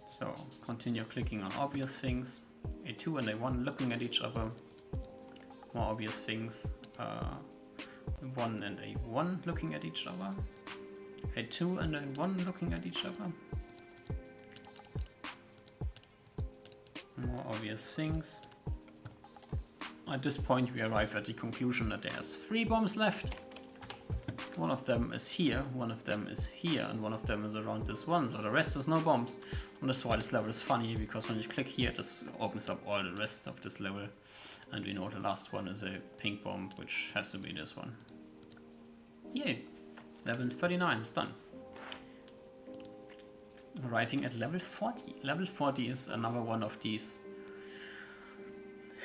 So continue clicking on obvious things. A2 and A1 looking at each other. More obvious things. 1 and A1 looking at each other. A2 and A1 looking at each other. More obvious things. At this point we arrive at the conclusion that there's 3 bombs left. One of them is here, one of them is here, and one of them is around this one, so the rest is no bombs. And that's why this level is funny, because when you click here, this opens up all the rest of this level, and we know the last one is a pink bomb, which has to be this one. Yay! Level 39 is done. Arriving at level 40. Level 40 is another one of these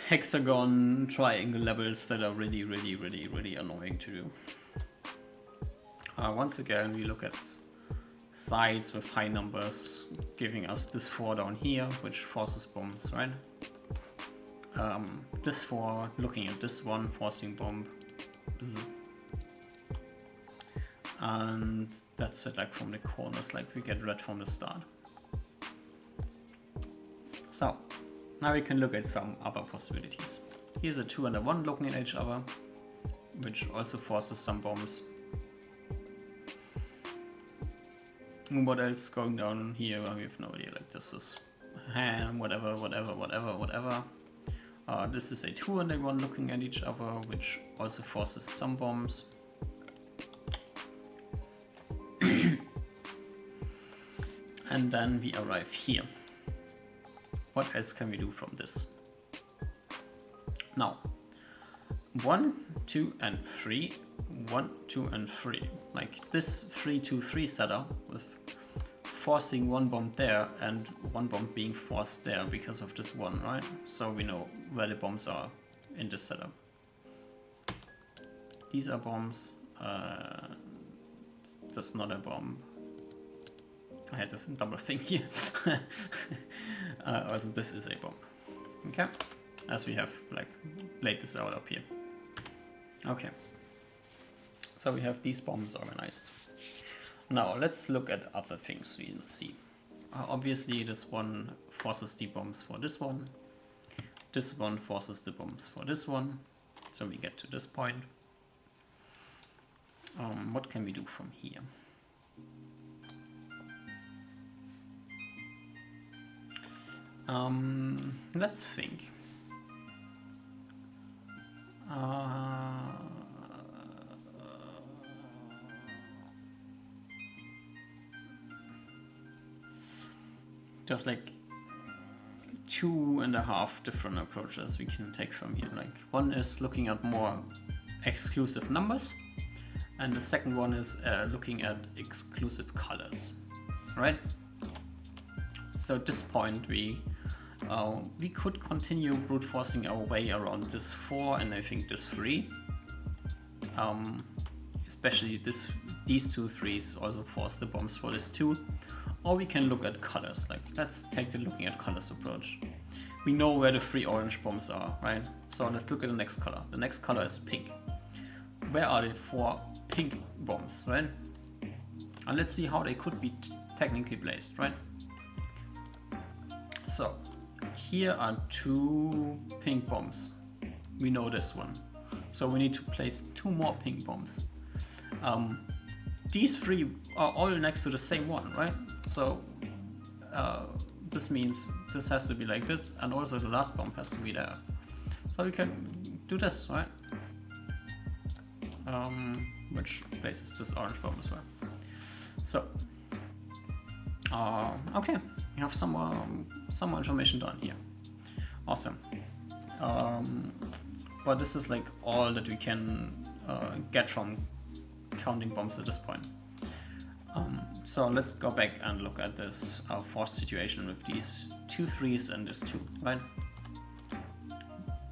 hexagon triangle levels that are really annoying to do. Once again, we look at sides with high numbers, giving us this 4 down here, which forces bombs, right? This 4 looking at this one, forcing bomb. Bzz. And that's it, like from the corners, like we get red from the start. So now we can look at some other possibilities. Here's a 2 and a 1 looking at each other, which also forces some bombs. And what else going down here? We have no idea, like this is whatever. This is a 2 and a 1 looking at each other, which also forces some bombs. And then we arrive here. What else can we do from this? Now, 1, 2, and 3, 1, 2, and 3. Like this 3, 2, 3 setup with forcing 1 bomb there and 1 bomb being forced there because of this 1, right? So we know where the bombs are in this setup. These are bombs. That's not a bomb. I had a double thing here. Also this is a bomb. Okay, as we have like laid this out up here. Okay, so we have these bombs organized. Now let's look at other things we see. Obviously this one forces the bombs for this one. This one forces the bombs for this one. So we get to this point. What can we do from here? Let's think. There's like 2.5 different approaches we can take from here. Like one is looking at more exclusive numbers, and the second one is looking at exclusive colors, right? So at this point we could continue brute forcing our way around this 4 and I think this 3. Especially these 2 3s also force the bombs for this 2. Or we can look at colors. Like let's take the looking at colors approach. We know where the 3 orange bombs are, right? So let's look at the next color. The next color is pink. Where are the 4 pink bombs, right? And let's see how they could be technically placed, right? So here are 2 pink bombs. We know this one. So we need to place 2 more pink bombs. These 3 are all next to the same one, right? So this means this has to be like this, and also the last bomb has to be there. So we can do this, right? Which places this orange bomb as well. So, okay, we have some more information done here. Awesome. But this is like all that we can get from counting bombs at this point. So let's go back and look at this force situation with these 2 3s and this 2, right?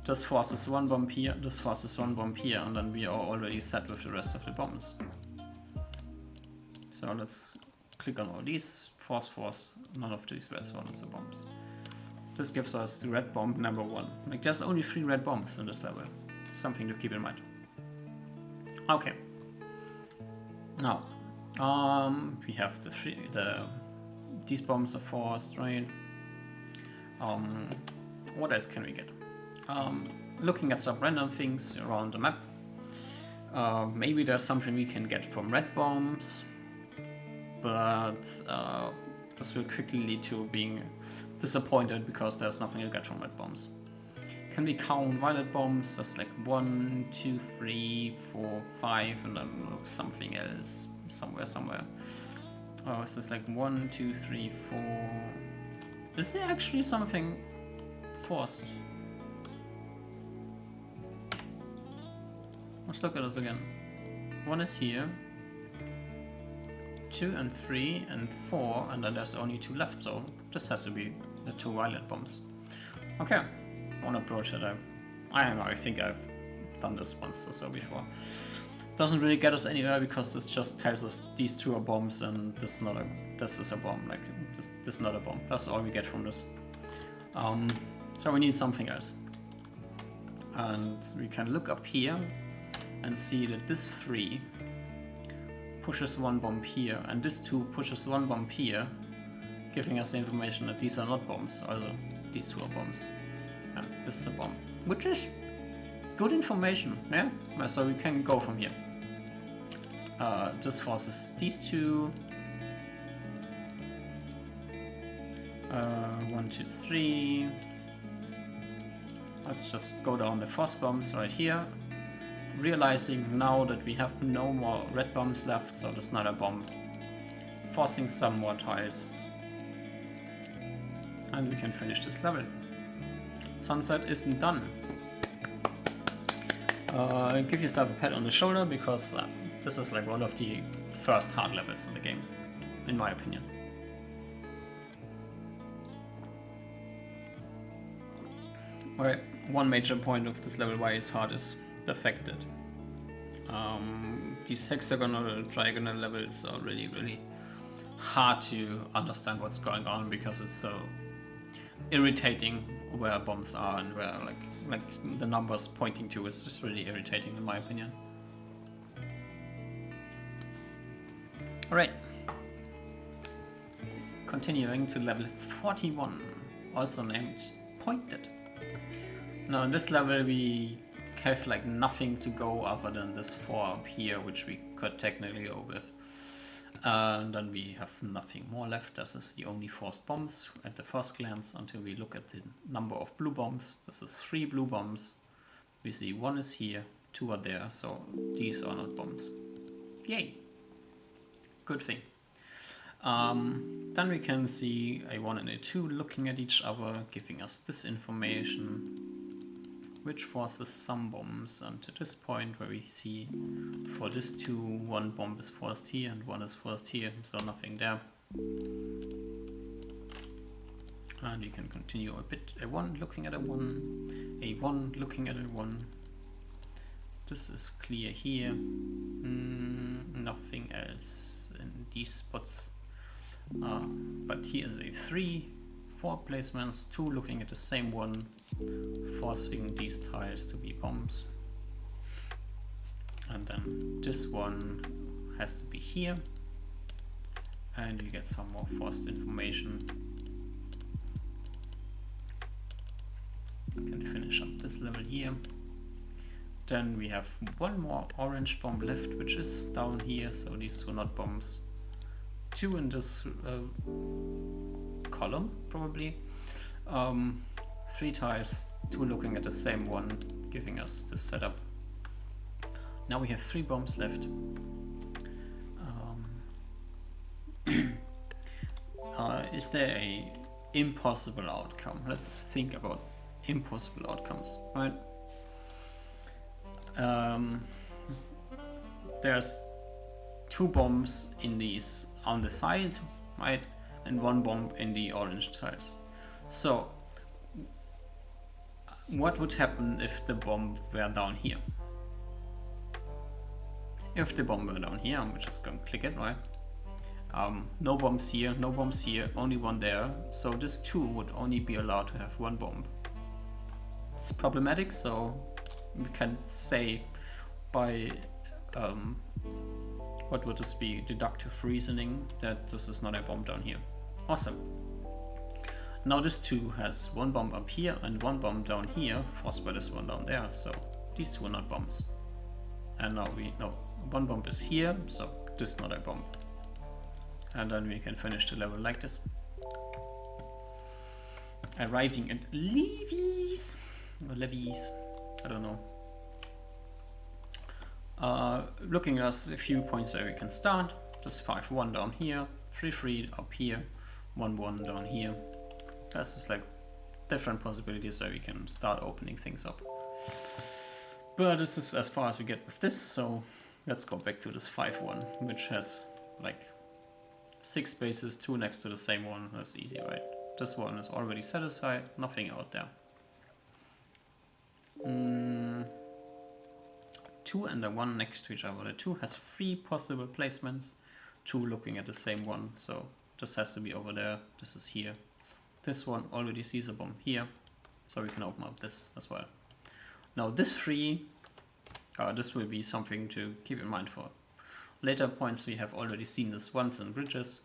This forces 1 bomb here, this forces 1 bomb here, and then we are already set with the rest of the bombs. So let's click on all these, force, none of these red ones are bombs. This gives us the red bomb number 1. Like there's only 3 red bombs in this level. Something to keep in mind. Okay. Now, we have these bombs are forced, right? What else can we get? Looking at some random things around the map. Maybe there's something we can get from red bombs, but this will quickly lead to being disappointed because there's nothing to get from red bombs. Can we count violet bombs? That's like 1, 2, 3, 4, 5, and then something else somewhere. Oh, is this like 1, 2, 3, 4? Is there actually something forced? Let's look at this again. 1 is here, 2 and 3 and 4, and then there's only 2 left, so this has to be the 2 violet bombs. Okay, one approach that I don't know, I think I've done this once or so before. Doesn't really get us anywhere because this just tells us these 2 are bombs and this is a bomb, like this is not a bomb. That's all we get from this. So we need something else. And we can look up here and see that this 3 pushes 1 bomb here and this 2 pushes 1 bomb here, giving us the information that these are not bombs, also these 2 are bombs. And this is a bomb, which is good information, yeah? So we can go from here. This forces these 2. 1, 2, 3. Let's just go down the force bombs right here. Realizing now that we have no more red bombs left, so there's not a bomb. Forcing some more tiles. And we can finish this level. Sunset isn't done. Give yourself a pat on the shoulder because this is like one of the first hard levels in the game, in my opinion. Alright, one major point of this level why it's hard is the fact that these hexagonal, diagonal levels are really hard to understand what's going on because it's so irritating where bombs are and where like the numbers pointing to is just really irritating in my opinion. Alright, continuing to level 41, also named Pointed. Now in this level we have like nothing to go other than this 4 up here, which we could technically go with. And then we have nothing more left. This is the only forced bombs at the first glance until we look at the number of blue bombs. This is 3 blue bombs. We see 1 is here, 2 are there, so these are not bombs. Yay! Good thing. Then we can see a 1 and a 2 looking at each other, giving us this information, which forces some bombs. And to this point where we see for this 2, 1 bomb is forced here and 1 is forced here, so nothing there. And you can continue a bit. A 1 looking at a 1, a 1 looking at a 1. This is clear here. Nothing else in these spots. But here is a 3, 4 placements, 2 looking at the same one, forcing these tiles to be bombs. And then this one has to be here. And you get some more forced information. You can finish up this level here. Then we have 1 more orange bomb left, which is down here, so these 2 are not bombs. 2 in this column, probably. 3 tiles, 2 looking at the same one, giving us this setup. Now we have 3 bombs left. Is there a impossible outcome? Let's think about impossible outcomes, right? There's 2 bombs in these on the side, right, and 1 bomb in the orange tiles. So what would happen if the bomb were down here? If the bomb were down here, I'm just going to click it, right? No bombs here, no bombs here, only 1 there. So this 2 would only be allowed to have 1 bomb. It's problematic, so we can say by what would this be, deductive reasoning, that this is not a bomb down here. Awesome. Now this 2 has 1 bomb up here and 1 bomb down here, forced by this one down there, so these 2 are not bombs. And now we know 1 bomb is here, so this is not a bomb. And then we can finish the level like this. Arriving at levies, or levies, I don't know. Looking at us a few points where we can start. There's 5-1 down here, 3-3 up here, 1-1 down here. That's just like different possibilities where we can start opening things up. But this is as far as we get with this, so let's go back to this 5-1, which has like 6 spaces, 2 next to the same one. That's easy, right? This one is already satisfied, nothing out there. 2 and a 1 next to each other. The 2 has 3 possible placements, 2 looking at the same one, so this has to be over there, this is here. This one already sees a bomb here, so we can open up this as well. Now this 3, this will be something to keep in mind for later points. We have already seen this once in bridges.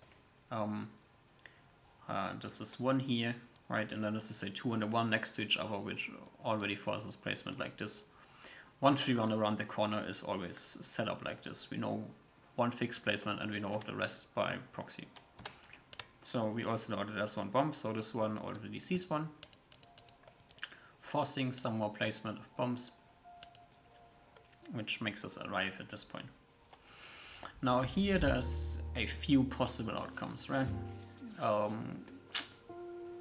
This is 1 here, right, and then this is a 2 and a 1 next to each other, which already forces placement like this. 1-3-1 around the corner is always set up like this. We know 1 fixed placement and we know the rest by proxy. So we also know that there's 1 bomb, so this one already sees 1. Forcing some more placement of bombs, which makes us arrive at this point. Now here there's a few possible outcomes, right?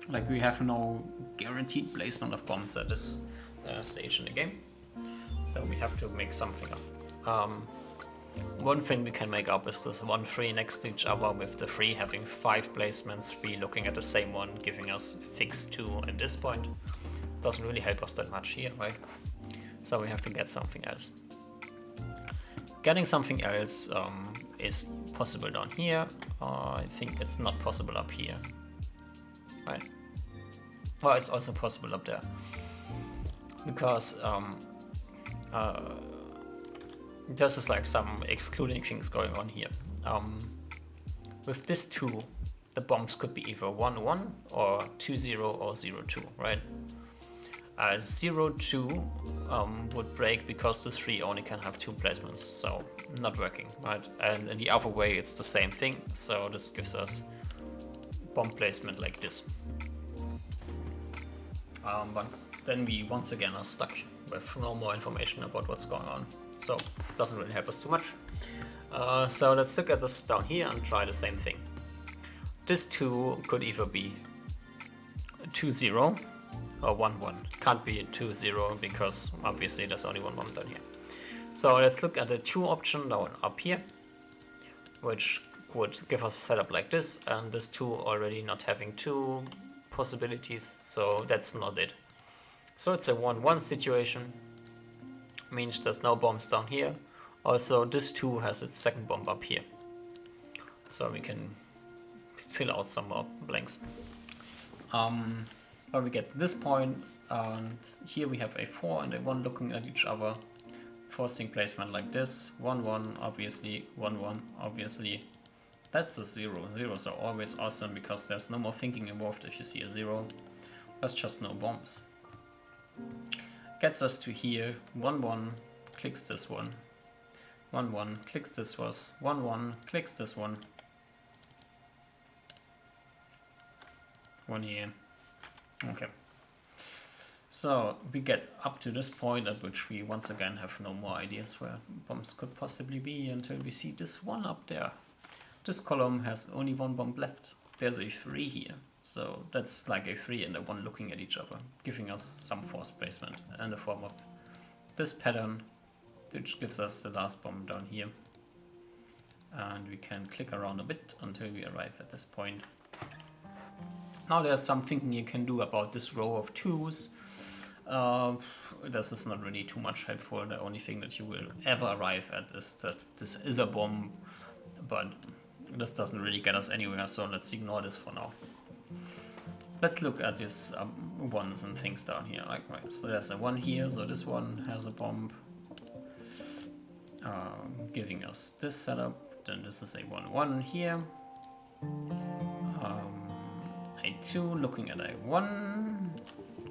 Like we have no guaranteed placement of bombs at this stage in the game. So we have to make something up. One thing we can make up is this 1-3 next to each other, with the 3 having 5 placements, 3 looking at the same one, giving us fixed 2 at this point. Doesn't really help us that much here, right? So we have to get something else. Getting something else is possible down here. I think it's not possible up here, right? Well, it's also possible up there, because there's just like some excluding things going on here. With this 2, the bombs could be either 1-1 or 2-0 or 0-2, right? 0, 2 would break because the 3 only can have 2 placements, so not working, right? And in the other way it's the same thing, so this gives us bomb placement like this. But then we once again are stuck with no more information about what's going on, so it doesn't really help us too much. So let's look at this down here and try the same thing. This 2 could either be 2, 0 or 1, 1. Can't be 2, 0 because obviously there's only one bomb down here. So let's look at the 2 option down up here, which would give us a setup like this, and this 2 already not having 2 possibilities, so that's not it. So it's a 1, 1 situation, means there's no bombs down here. Also this 2 has its second bomb up here, so we can fill out some more blanks. But we get this point, and here we have a 4 and a 1 looking at each other, forcing placement like this. 1, 1, obviously, 1, 1, obviously. That's a 0. Zeros are always awesome because there's no more thinking involved if you see a 0. There's just no bombs. Gets us to here. 1, 1, clicks this one. 1, 1, clicks this one. 1, 1, clicks this one. 1 here. Okay. So we get up to this point at which we once again have no more ideas where bombs could possibly be until we see this 1 up there. This column has only 1 bomb left. There's a 3 here, so that's like a 3 and a 1 looking at each other, giving us some force placement in the form of this pattern, which gives us the last bomb down here. And we can click around a bit until we arrive at this point. Now there's some thinking you can do about this row of 2s. This is not really too much helpful. The only thing that you will ever arrive at is that this is a bomb, but this doesn't really get us anywhere, so let's ignore this for now. Let's look at these 1s and things down here. Like, right, so there's a 1 here, so this one has a bomb, giving us this setup. Then this is a 1, 1 here. A 2 looking at a 1,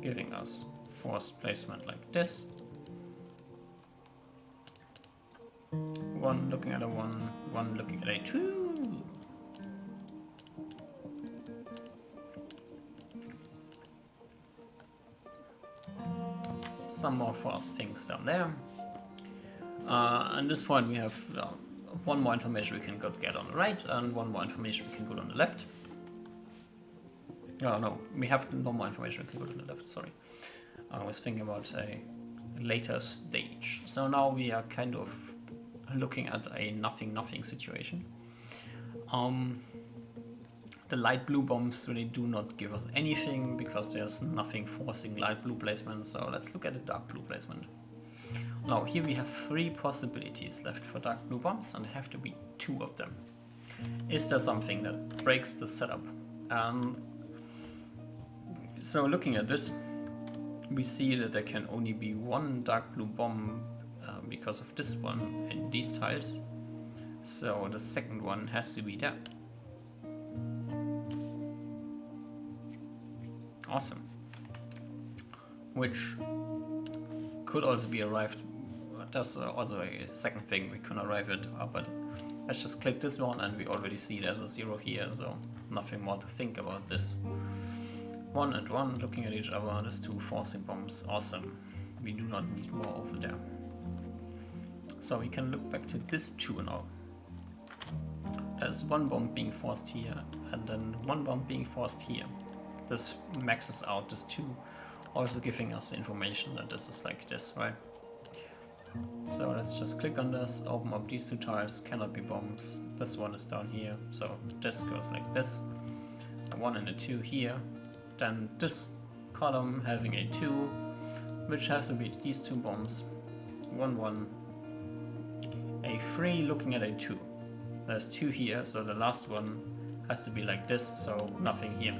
giving us force placement like this. 1 looking at a 1, 1 looking at a 2. Some more force things down there. At this point we have 1 more information we can get on the right and 1 more information we can go on the left. No, we have no more information we can go to the left, sorry. I was thinking about a later stage. So now we are kind of looking at a nothing situation. The light blue bombs really do not give us anything because there's nothing forcing light blue placement, so let's look at the dark blue placement. Now here we have 3 possibilities left for dark blue bombs and there have to be 2 of them. Is there something that breaks the setup? And so looking at this, we see that there can only be 1 dark blue bomb because of this one in these tiles. So the second one has to be there. Awesome. Which could also be arrived. There's also a second thing we can arrive at, but let's just click this one and we already see there's a 0 here, so nothing more to think about this. 1 and 1 looking at each other, there's 2 forcing bombs. Awesome. We do not need more over there. So we can look back to this 2 now. There's 1 bomb being forced here and then 1 bomb being forced here. This maxes out this 2, also giving us the information that this is like this, right? So let's just click on this, open up these 2 tiles, cannot be bombs. This one is down here, so this goes like this. A 1 and a 2 here. Then this column having a 2, which has to be these 2 bombs. 1, 1. A 3 looking at a 2. There's 2 here, so the last one has to be like this, so nothing here.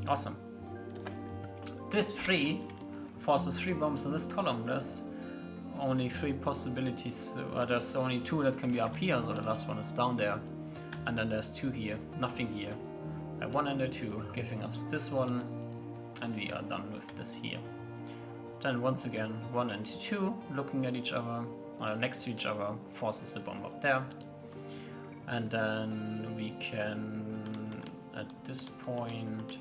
Awesome. This 3 forces 3 bombs in this column. There's only 3 possibilities, there's only 2 that can be up here, so the last one is down there. And then there's 2 here, nothing here. A 1 and a 2, giving us this one, and we are done with this here. Then once again 1 and 2 looking at each other, next to each other, forces the bomb up there. And then we can, at this point,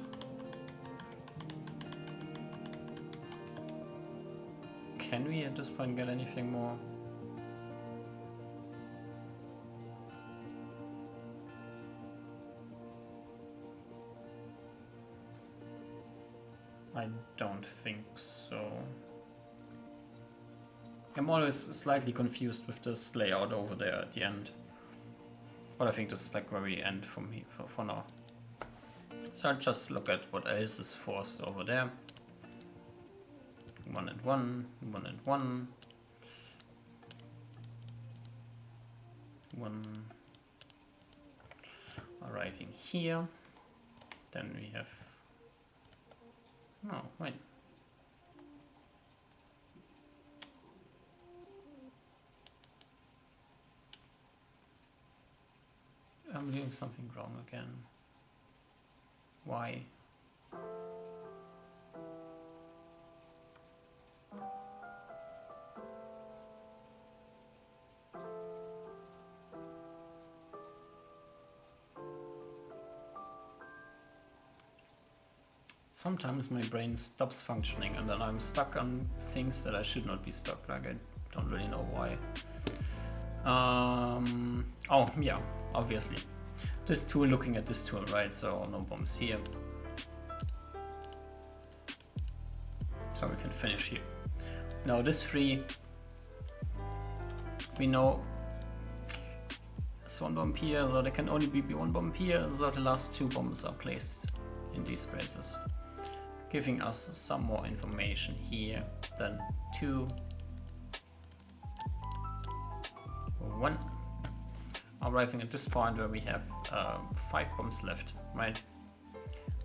can we at this point get anything more? I don't think so. I'm always slightly confused with this layout over there at the end. But I think this is like very end for me for now. So I'll just look at what else is forced over there. 1 and 1, 1 and 1. 1 arriving here. Then we have... Oh, wait. I'm doing something wrong again. Why? Sometimes my brain stops functioning and then I'm stuck on things that I should not be stuck, like I don't really know why. Oh yeah, obviously. This tool looking at this tool, right? So no bombs here. So we can finish here. Now this 3, we know there's 1 bomb here, so there can only be 1 bomb here, so the last 2 bombs are placed in these spaces, giving us some more information here. Then 2, 1, arriving at this point where we have 5 bombs left, right?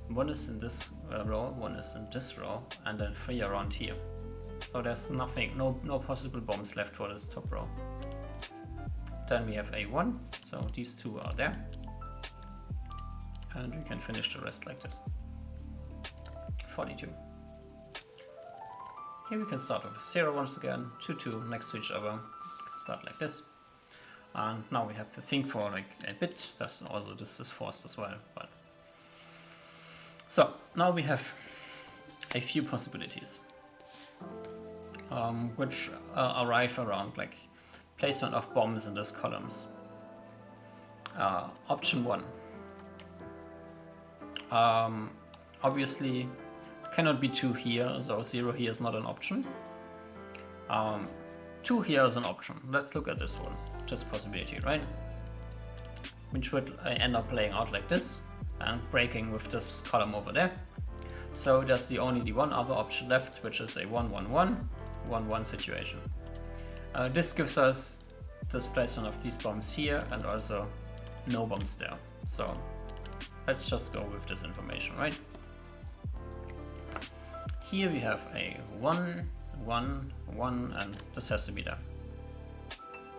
1 is in this row, 1 is in this row, and then 3 around here. So there's nothing, no possible bombs left for this top row. Then we have A1, so these 2 are there, and we can finish the rest like this. 42. Here we can start with 0 once again, 2, 2 next to each other, start like this. And now we have to think for like a bit. That's also, this is forced as well. But so now we have a few possibilities, which arrive around like placement of bombs in these columns. Option 1. Obviously cannot be 2 here, so 0 here is not an option. 2 here is an option. Let's look at this one, this possibility, right? Which would end up playing out like this and breaking with this column over there. So there's the only one other option left, which is a 1, 1, 1, 1, 1 situation. This gives us this placement of these bombs here and also no bombs there. So let's just go with this information, right? Here we have a 1, 1, 1, and this has to be there.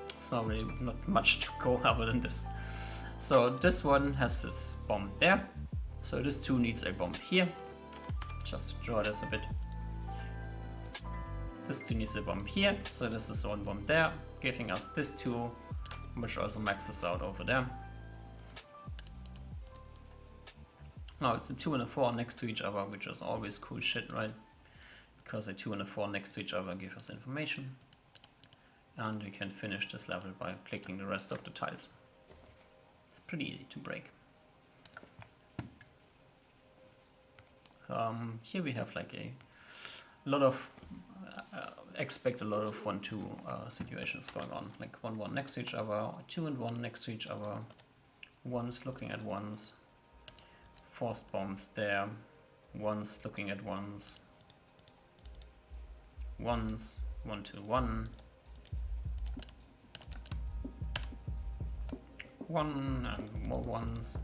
It's not really not much to go other than this. So this one has this bomb there. So this 2 needs a bomb here. Just to draw this a bit. This 2 needs a bomb here. So this is 1 bomb there, giving us this 2, which also maxes out over there. Now it's the 2 and a 4 next to each other, which is always cool shit, right? Because a 2 and a 4 next to each other give us information. And we can finish this level by clicking the rest of the tiles. It's pretty easy to break. Here we have like a lot of, expect a lot of 1, 2 situations going on. Like 1, 1 next to each other, 2 and 1 next to each other, 1s looking at 1s, forced bombs there, 1s looking at 1s, 1s, 1, 2, 1, 1 and more 1s.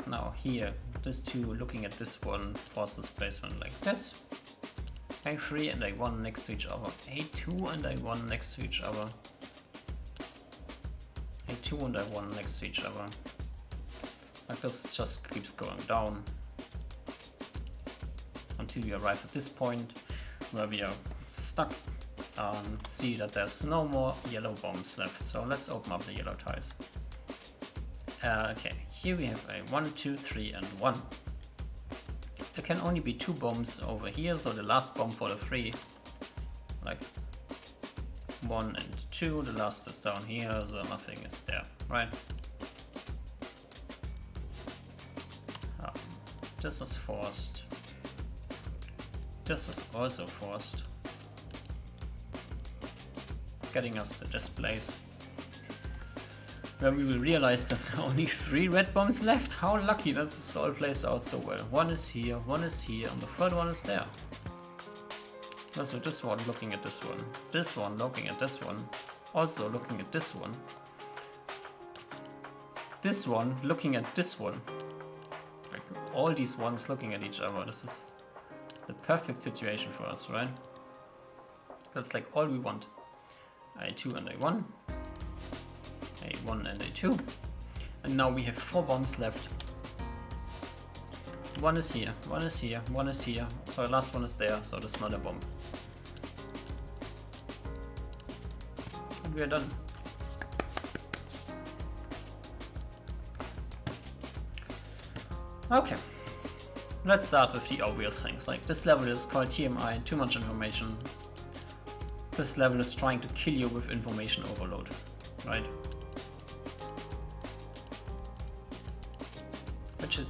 Now here, this 2 looking at this one forces placement like this. A3 and A1 next to each other. A2 and A1 next to each other. A2 and A1 next to each other. Like this just keeps going down until we arrive at this point where we are stuck, see that there's no more yellow bombs left. So let's open up the yellow tiles. Okay, here we have a 1, 2, 3, and 1. There can only be 2 bombs over here, so the last bomb for the 3, like 1 and 2, the last is down here, so nothing is there, right? This is forced. This is also forced. Getting us to this place, where we will realize there's only 3 red bombs left. How lucky that this all plays out so well. 1 is here, 1 is here, and the 3rd one is there. Also this one looking at this one looking at this one, also looking at this one looking at this one. Like all these ones looking at each other. This is the perfect situation for us, right? That's like all we want. A2 and A1. A1 and A2. And now we have 4 bombs left. 1 is here, 1 is here, 1 is here. So the last one is there, so that's not a bomb. And we are done. Okay. Let's start with the obvious things. Like this level is called TMI, too much information. This level is trying to kill you with information overload, right? Which it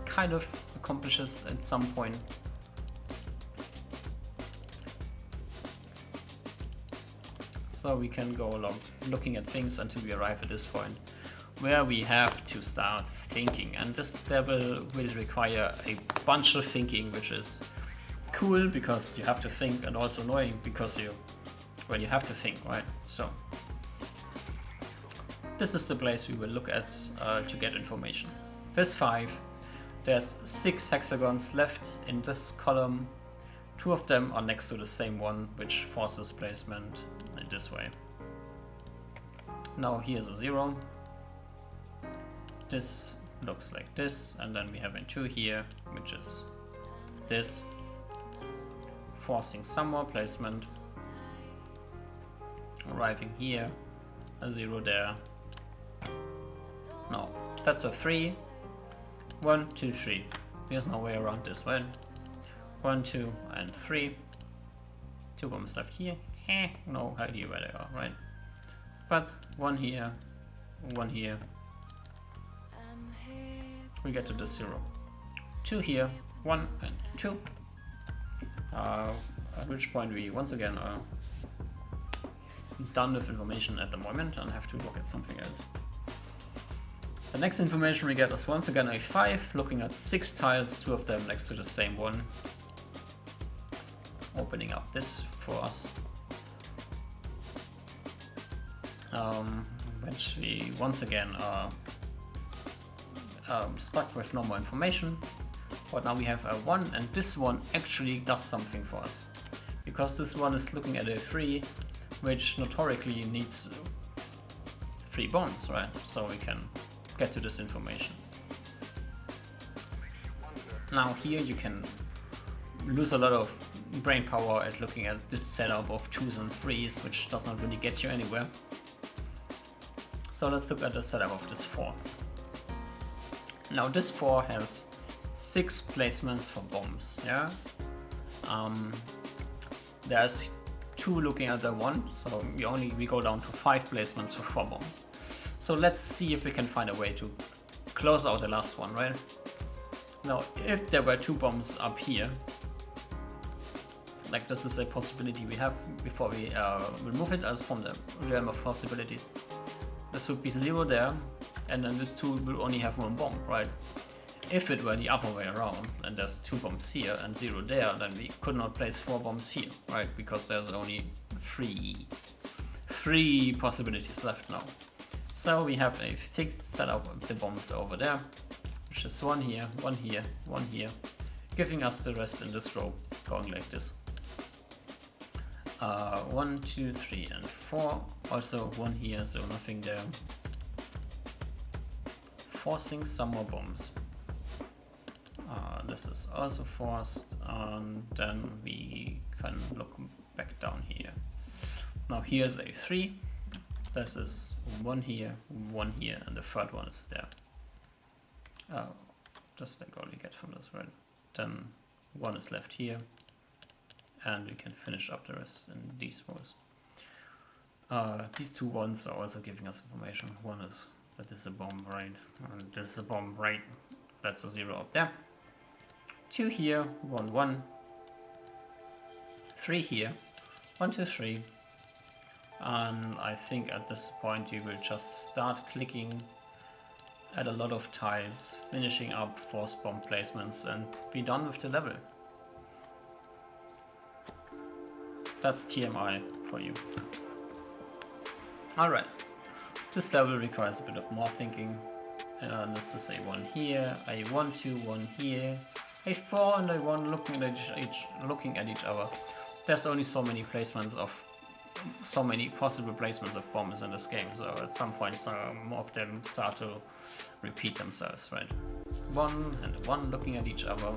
kind of accomplishes at some point. So we can go along looking at things until we arrive at this point where we have to start thinking, and this level will require a bunch of thinking, which is cool because you have to think, and also annoying because you have to think, right? So this is the place we will look at to get information. This 5, there's 6 hexagons left in this column. 2 of them are next to the same one, which forces placement in this way. Now here's a 0. This looks like this, and then we have a 2 here, which is this, forcing some more placement. Arriving here, a 0 there. No, that's a 3. 1, 2, 3. There's no way around this, right? 1, 2, and 3. 2 bombs left here. No idea where they are, right? But 1 here, 1 here. We get to the 0. 2 here, 1 and 2. At which point we once again are done with information at the moment and have to look at something else. The next information we get is once again a 5, looking at 6 tiles, 2 of them next to the same one. Opening up this for us. Which we once again are stuck with no more information. But now we have a 1, and this one actually does something for us. Because this one is looking at a 3, which notorically needs 3 bombs, right? So we can get to this information. Now here you can lose a lot of brain power at looking at this setup of 2s and 3s, which does not really get you anywhere. So let's look at the setup of this 4. Now this 4 has 6 placements for bombs, yeah? There's 2 looking at the 1, so we go down to 5 placements for 4 bombs. So let's see if we can find a way to close out the last one, right? Now, if there were 2 bombs up here, like this is a possibility we have before we remove it as from the realm of possibilities. This would be 0 there, and then this 2 will only have 1 bomb, right? If it were the other way around, and there's 2 bombs here and 0 there, then we could not place 4 bombs here, right? Because there's only 3 possibilities left now. So we have a fixed setup of the bombs over there, which is 1 here, 1 here, 1 here, giving us the rest in this row, going like this. 1, 2, 3, and 4. Also 1 here, so nothing there. Forcing some more bombs. This is also forced, and then we can look back down here. Now here's a 3. This is 1 here, 1 here, and the third one is there. Oh, just like all you get from this, right? Then 1 is left here, and we can finish up the rest in these rows. These 2 ones are also giving us information. One is that this is a bomb, right? And this is a bomb, right? That's a 0 up there. 2 here, 1, 1. 3 here, 1, 2, 3. And I think at this point you will just start clicking at a lot of tiles, finishing up force bomb placements and be done with the level. That's TMI for you. Alright, this level requires a bit of more thinking. This is a 1 here, a 1, 2, 1 here, a 4 and a 1 looking at each other. There's only so many placements of so many possible placements of bombs in this game, so at some point some of them start to repeat themselves, right? 1 and a 1 looking at each other,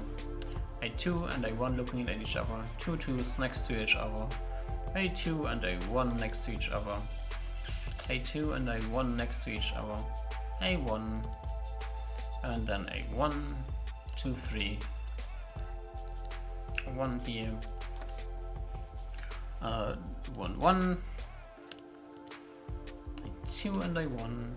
a 2 and a 1 looking at each other, 2 2s next to each other, a 2 and a 1 next to each other, a 2 and a 1 next to each other, a 1, and then a 1, 2, 3, 1 here, 1, 1, a 2 and a 1,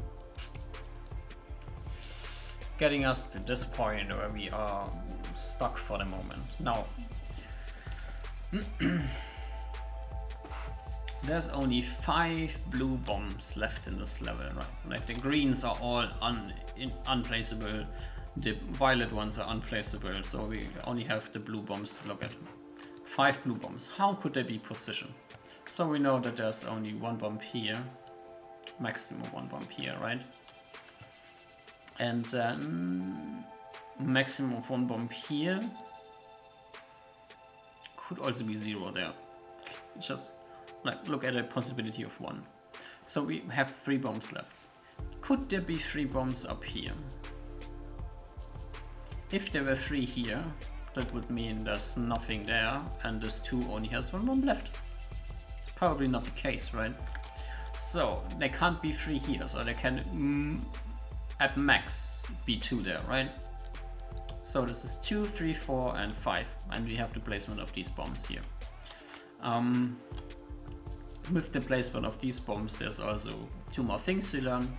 getting us to this point where we are stuck for the moment. Now, there's only 5 blue bombs left in this level, right? Like the greens are all unplaceable, the violet ones are unplaceable, so we only have the blue bombs to look at. 5 blue bombs. How could they be positioned? So we know that there's only 1 bomb here, maximum 1 bomb here, right? And then maximum of 1 bomb here. Could also be 0 there. Just like look at a possibility of 1. So we have 3 bombs left. Could there be 3 bombs up here? If there were 3 here, that would mean there's nothing there, and this 2 only has 1 bomb left. Probably not the case, right? So there can't be 3 here, so there can at max be 2 there, right? So this is 2, 3, 4, and 5, and we have the placement of these bombs here. With the placement of these bombs, there's also 2 more things we learn.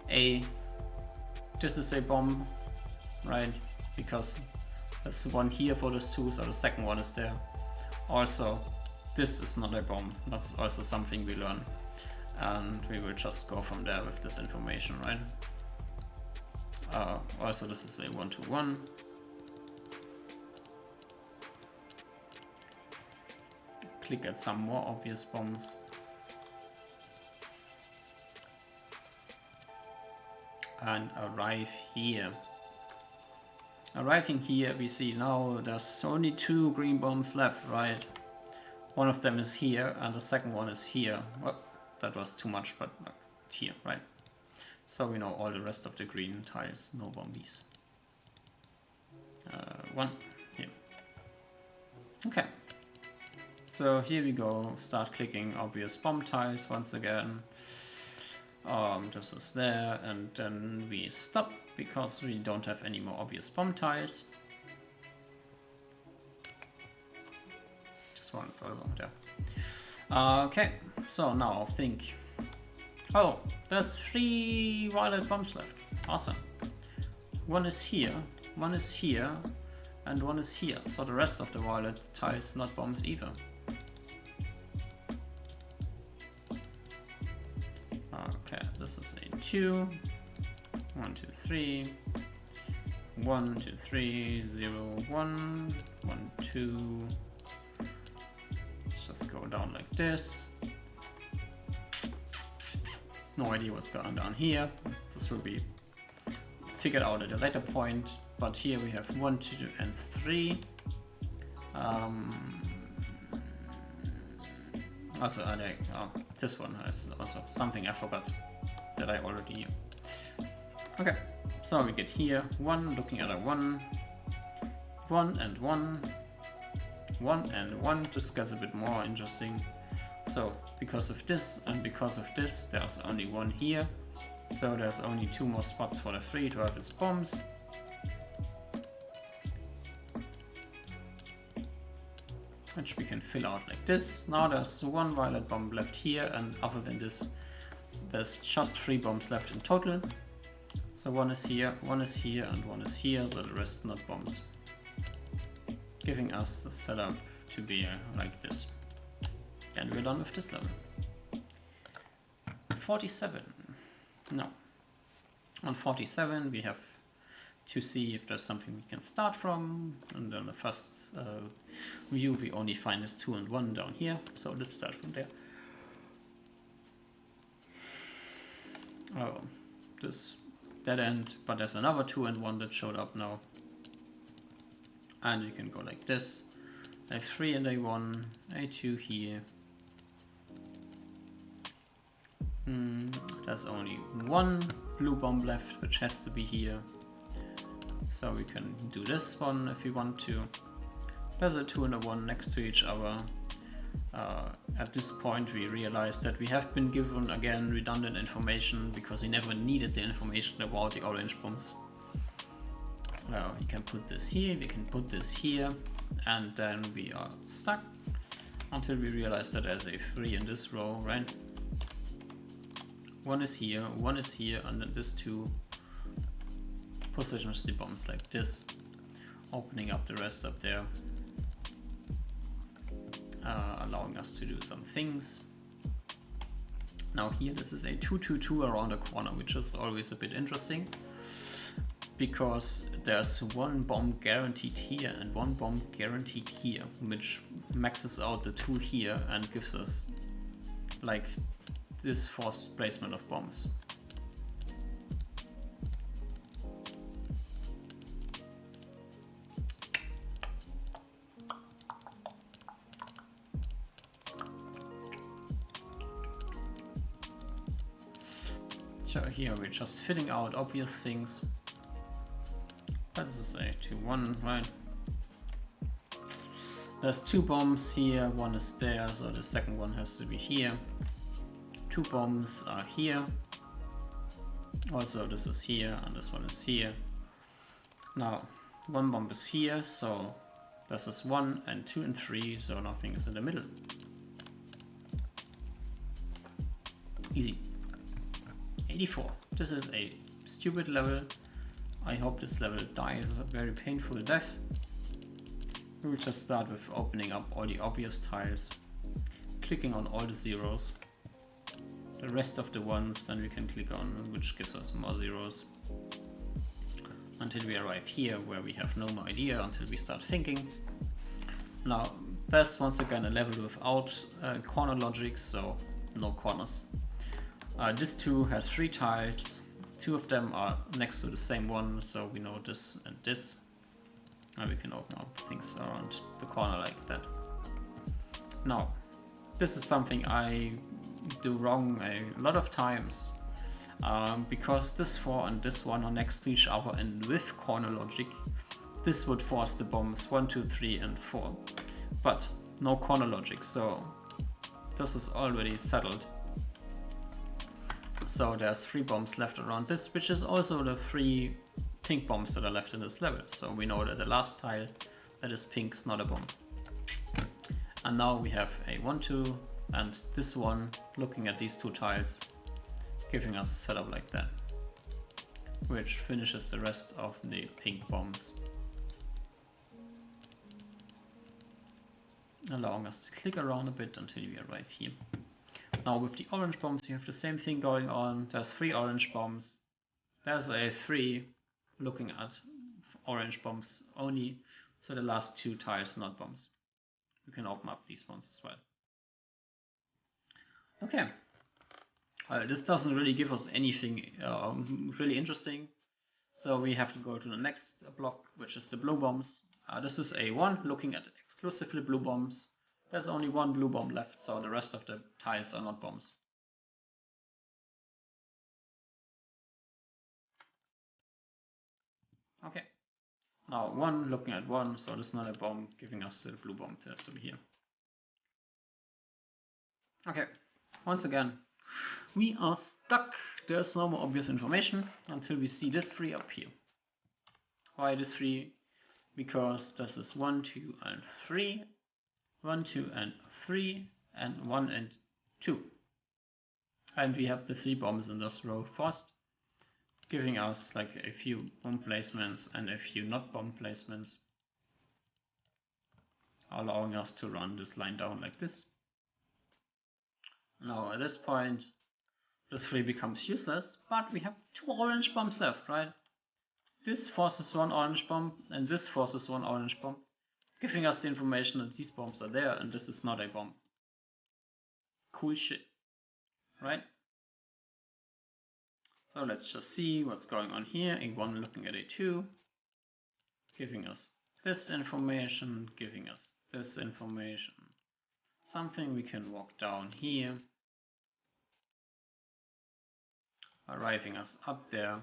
This is a bomb, right? Because there's 1 here for those 2, so the second one is there. Also, this is not a bomb. That's also something we learn. And we will just go from there with this information, right? Also, this is a 1, 2, 1. Click at some more obvious bombs. And arrive here. Arriving here, we see now there's only 2 green bombs left, right? One of them is here, and the second one is here. Well, that was too much, but here, right? So we know all the rest of the green tiles, no bombies. 1 here. Okay. So here we go, start clicking obvious bomb tiles once again. This is there, and then we stop because we don't have any more obvious bomb tiles. This one is also there. Okay, so now think. Oh, there's 3 violet bombs left. Awesome. 1 is here, 1 is here, and 1 is here. So the rest of the violet tiles not bombs either. Okay, this is a 2, 1, 2, 3, 1, 2, 3, 0, 1, 1, 2. Let's just go down like this. No idea what's going on down here. This will be figured out at a later point. But here we have 1, 2, and 3. Also, this one is also something I forgot that I already knew. Okay, so we get here 1, looking at a 1, 1 and 1, 1 and 1. This gets a bit more interesting. So because of this and because of this, there's only 1 here. So there's only 2 more spots for the 3 to have its bombs. Which we can fill out like this. Now there's 1 violet bomb left here, and other than this, there's just 3 bombs left in total. So 1 is here, 1 is here, and 1 is here, so the rest not bombs. Giving us the setup to be like this. And we're done with this level. 47. Now, on 47 we have to see if there's something we can start from, and on the first view we only find this 2 and 1 down here, so let's start from there. Oh, this dead end, but there's another 2 and 1 that showed up now, and you can go like this, A3 and A1, A2 here. There's only 1 blue bomb left, which has to be here. So we can do this one if we want to. There's a 2 and a 1 next to each other. At this point we realize that we have been given again redundant information because we never needed the information about the orange bombs. We can put this here, we can put this here, and then we are stuck until we realize that there's a 3 in this row, right? 1 is here, 1 is here, and then this 2 positions the bombs like this, opening up the rest up there, allowing us to do some things. Now here this is a 2-2-2 around a corner, which is always a bit interesting, because there's 1 bomb guaranteed here and 1 bomb guaranteed here, which maxes out the 2 here and gives us like this forced placement of bombs. So here we're just filling out obvious things. But this is a 2-1, right? There's 2 bombs here, 1 is there, so the second one has to be here. 2 bombs are here. Also this is here and this one is here. Now 1 bomb is here, so this is 1 and 2 and 3, so nothing is in the middle. Easy. 84. This is a stupid level. I hope this level dies a very painful death. We will just start with opening up all the obvious tiles, clicking on all the zeros. The rest of the ones then we can click on, which gives us more zeros. Until we arrive here where we have no more idea until we start thinking. Now that's once again a level without corner logic, so no corners. This 2 has 3 tiles, 2 of them are next to the same one, so we know this and this. And we can open up things around the corner like that. Now, this is something I do wrong a lot of times, because this 4 and this 1 are next to each other, and with corner logic this would force the bombs 1, 2, 3 and 4, but no corner logic, so this is already settled. So there's 3 bombs left around this, which is also the 3 pink bombs that are left in this level, so we know that the last tile that is pink is not a bomb. And now we have a 1, 2 and this one looking at these 2 tiles, giving us a setup like that, which finishes the rest of the pink bombs, allowing us to click around a bit until we arrive here. Now with the orange bombs you have the same thing going on. There's 3 orange bombs, there's a 3 looking at orange bombs only, so the last 2 tiles are not bombs. You can open up these ones as well. Okay, this doesn't really give us anything really interesting, so we have to go to the next block, which is the blue bombs. This is a 1 looking at exclusively blue bombs. There's only 1 blue bomb left, so the rest of the tiles are not bombs. Okay, Now 1 looking at 1, so there's not a bomb, giving us the blue bomb test over here. Okay, once again, we are stuck. There's no more obvious information until we see this 3 up here. Why this 3? Because this is 1, 2, and 3, 1, 2, and 3, and 1 and 2. And we have the 3 bombs in this row first, giving us like a few bomb placements and a few not bomb placements, allowing us to run this line down like this. Now at this point, this 3 becomes useless, but we have 2 orange bombs left, right? This forces 1 orange bomb, and this forces 1 orange bomb, giving us the information that these bombs are there, and this is not a bomb. Cool shit, right? So let's just see what's going on here. A1 looking at A2, giving us this information, giving us this information. Something we can walk down here, arriving us up there,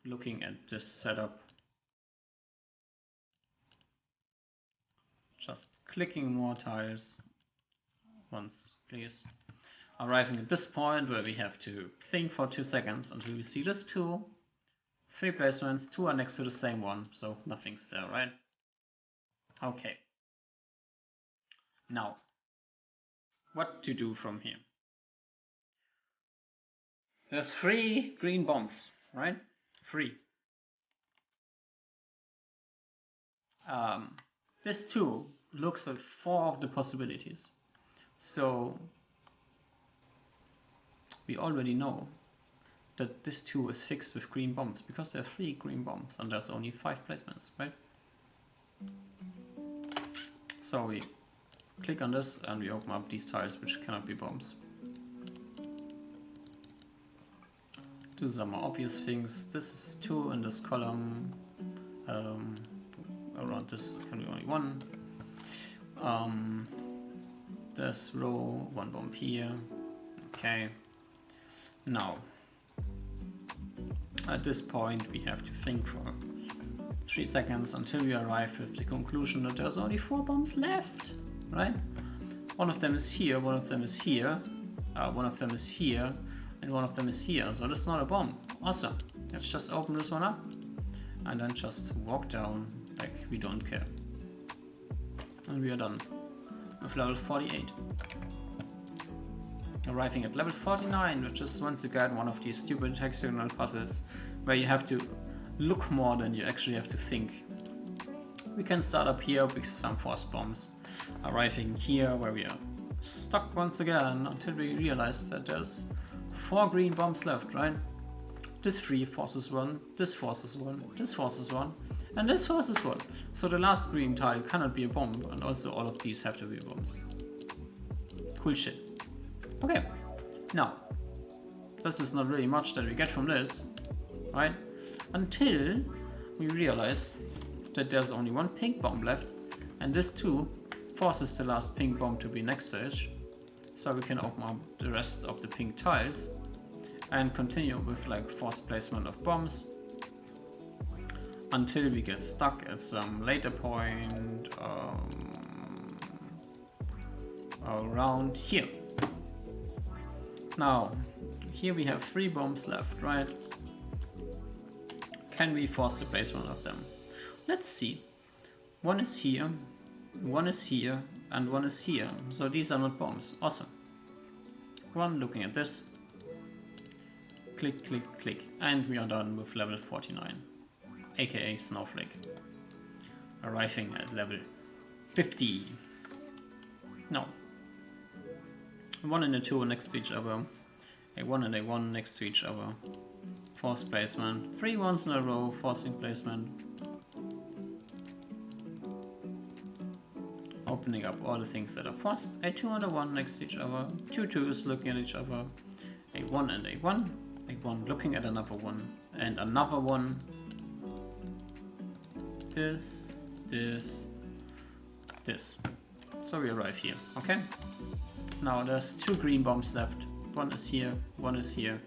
looking at this setup, just clicking more tiles once, please. Arriving at this point where we have to think for 2 seconds until we see this 2. 3 placements, 2 are next to the same one, so nothing's there, right? Okay. Now, what to do from here? There's 3 green bombs, right? 3. This 2 looks at 4 of the possibilities. So we already know that this 2 is fixed with green bombs because there are 3 green bombs and there's only 5 placements, right? So we click on this and we open up these tiles which cannot be bombs. Do some more obvious things. This is 2 in this column. Around this can be only 1. This row, 1 bomb here. Okay. Now, at this point we have to think for 3 seconds until we arrive with the conclusion that there's only 4 bombs left, right? One of them is here, one of them is here, one of them is here, and one of them is here. So that's not a bomb. Awesome. Let's just open this one up and then just walk down like we don't care. And we are done with level 48. Arriving at level 49, which is once again one of these stupid hexagonal puzzles where you have to look more than you actually have to think. We can start up here with some force bombs, arriving here where we are stuck once again until we realize that there's 4 green bombs left, right? This 3 forces 1, this forces 1, this forces 1, and this forces 1. So the last green tile cannot be a bomb, and also all of these have to be bombs. Cool shit. Okay, now, this is not really much that we get from this, right? Until we realize that there's only 1 pink bomb left, and this 2 forces the last pink bomb to be next to it, so we can open up the rest of the pink tiles and continue with like force placement of bombs until we get stuck at some later point around here. Now, here we have 3 bombs left, right? Can we force the placement of them? Let's see. 1 is here, 1 is here, and 1 is here. So these are not bombs. Awesome. 1 looking at this. Click, click, click. And we are done with level 49, aka Snowflake. Arriving at level 50. Now, 1 and a 2 next to each other. A 1 and a 1 next to each other. Force placement. 3 ones in a row, forcing placement. Opening up all the things that are forced. A 2 and a 1 next to each other. 2 2s looking at each other. A 1 and a 1. A 1 looking at another 1. And another 1. This, this, this. So we arrive here, okay? Now there's 2 green bombs left. 1 is here, 1 is here.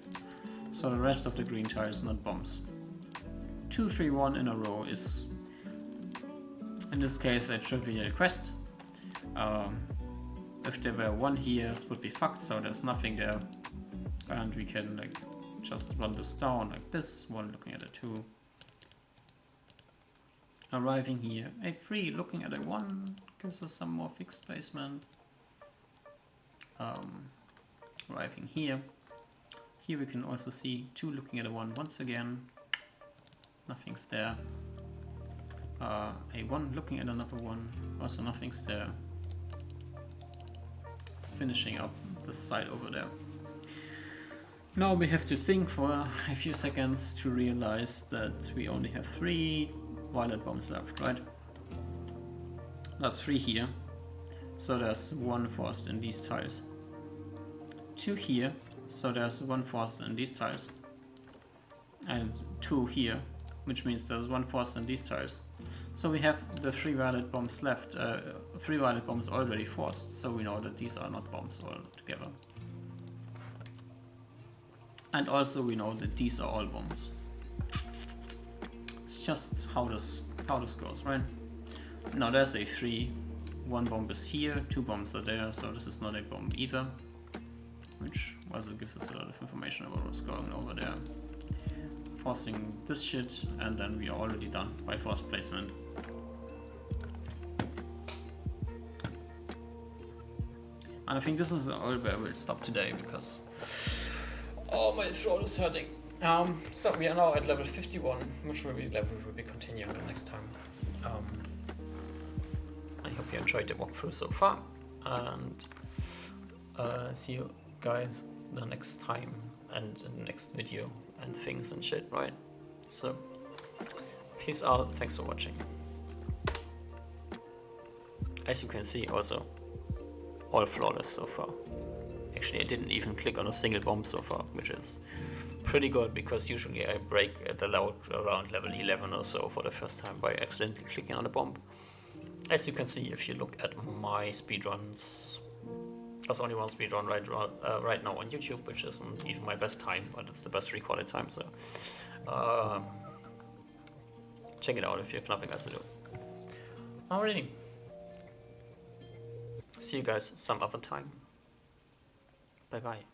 So the rest of the green tile is not bombs. 2, 3, 1 in a row is, in this case, a trivial quest. If there were 1 here, it would be fucked, so there's nothing there. And we can like just run this down like this, 1 looking at a 2. Arriving here, a 3 looking at a 1 gives us some more fixed placement. Arriving here. Here we can also see 2 looking at a 1 once again. Nothing's there. A 1 looking at another 1, also nothing's there. Finishing up this side over there. Now we have to think for a few seconds to realize that we only have 3 violet bombs left, right? There's 3 here, so there's 1 forced in these tiles. 2 here, so there's 1 forced in these tiles. And 2 here, which means there's 1 forced in these tiles. So we have the 3 violet bombs left, 3 violet bombs already forced, so we know that these are not bombs altogether. And also we know that these are all bombs. It's just how this goes, right? Now there's a 3, 1 bomb is here, 2 bombs are there, so this is not a bomb either. Which also gives us a lot of information about what's going over there. Forcing this shit, and then we are already done by forced placement. And I think this is all where we'll stop today because my throat is hurting. So we are now at level 51, which will be level we'll be continuing the next time. I hope you enjoyed the walkthrough so far, and see you guys the next time and in the next video and things and shit, right? So peace out, thanks for watching. As you can see, also all flawless so far. Actually, I didn't even click on a single bomb so far, which is pretty good because usually I break at around level 11 or so for the first time by accidentally clicking on a bomb. As you can see, if you look at my speedruns, there's only 1 speedrun right now on YouTube, which isn't even my best time, but it's the best recorded time, so check it out if you have nothing else to do. Alrighty. See you guys some other time. Bye bye.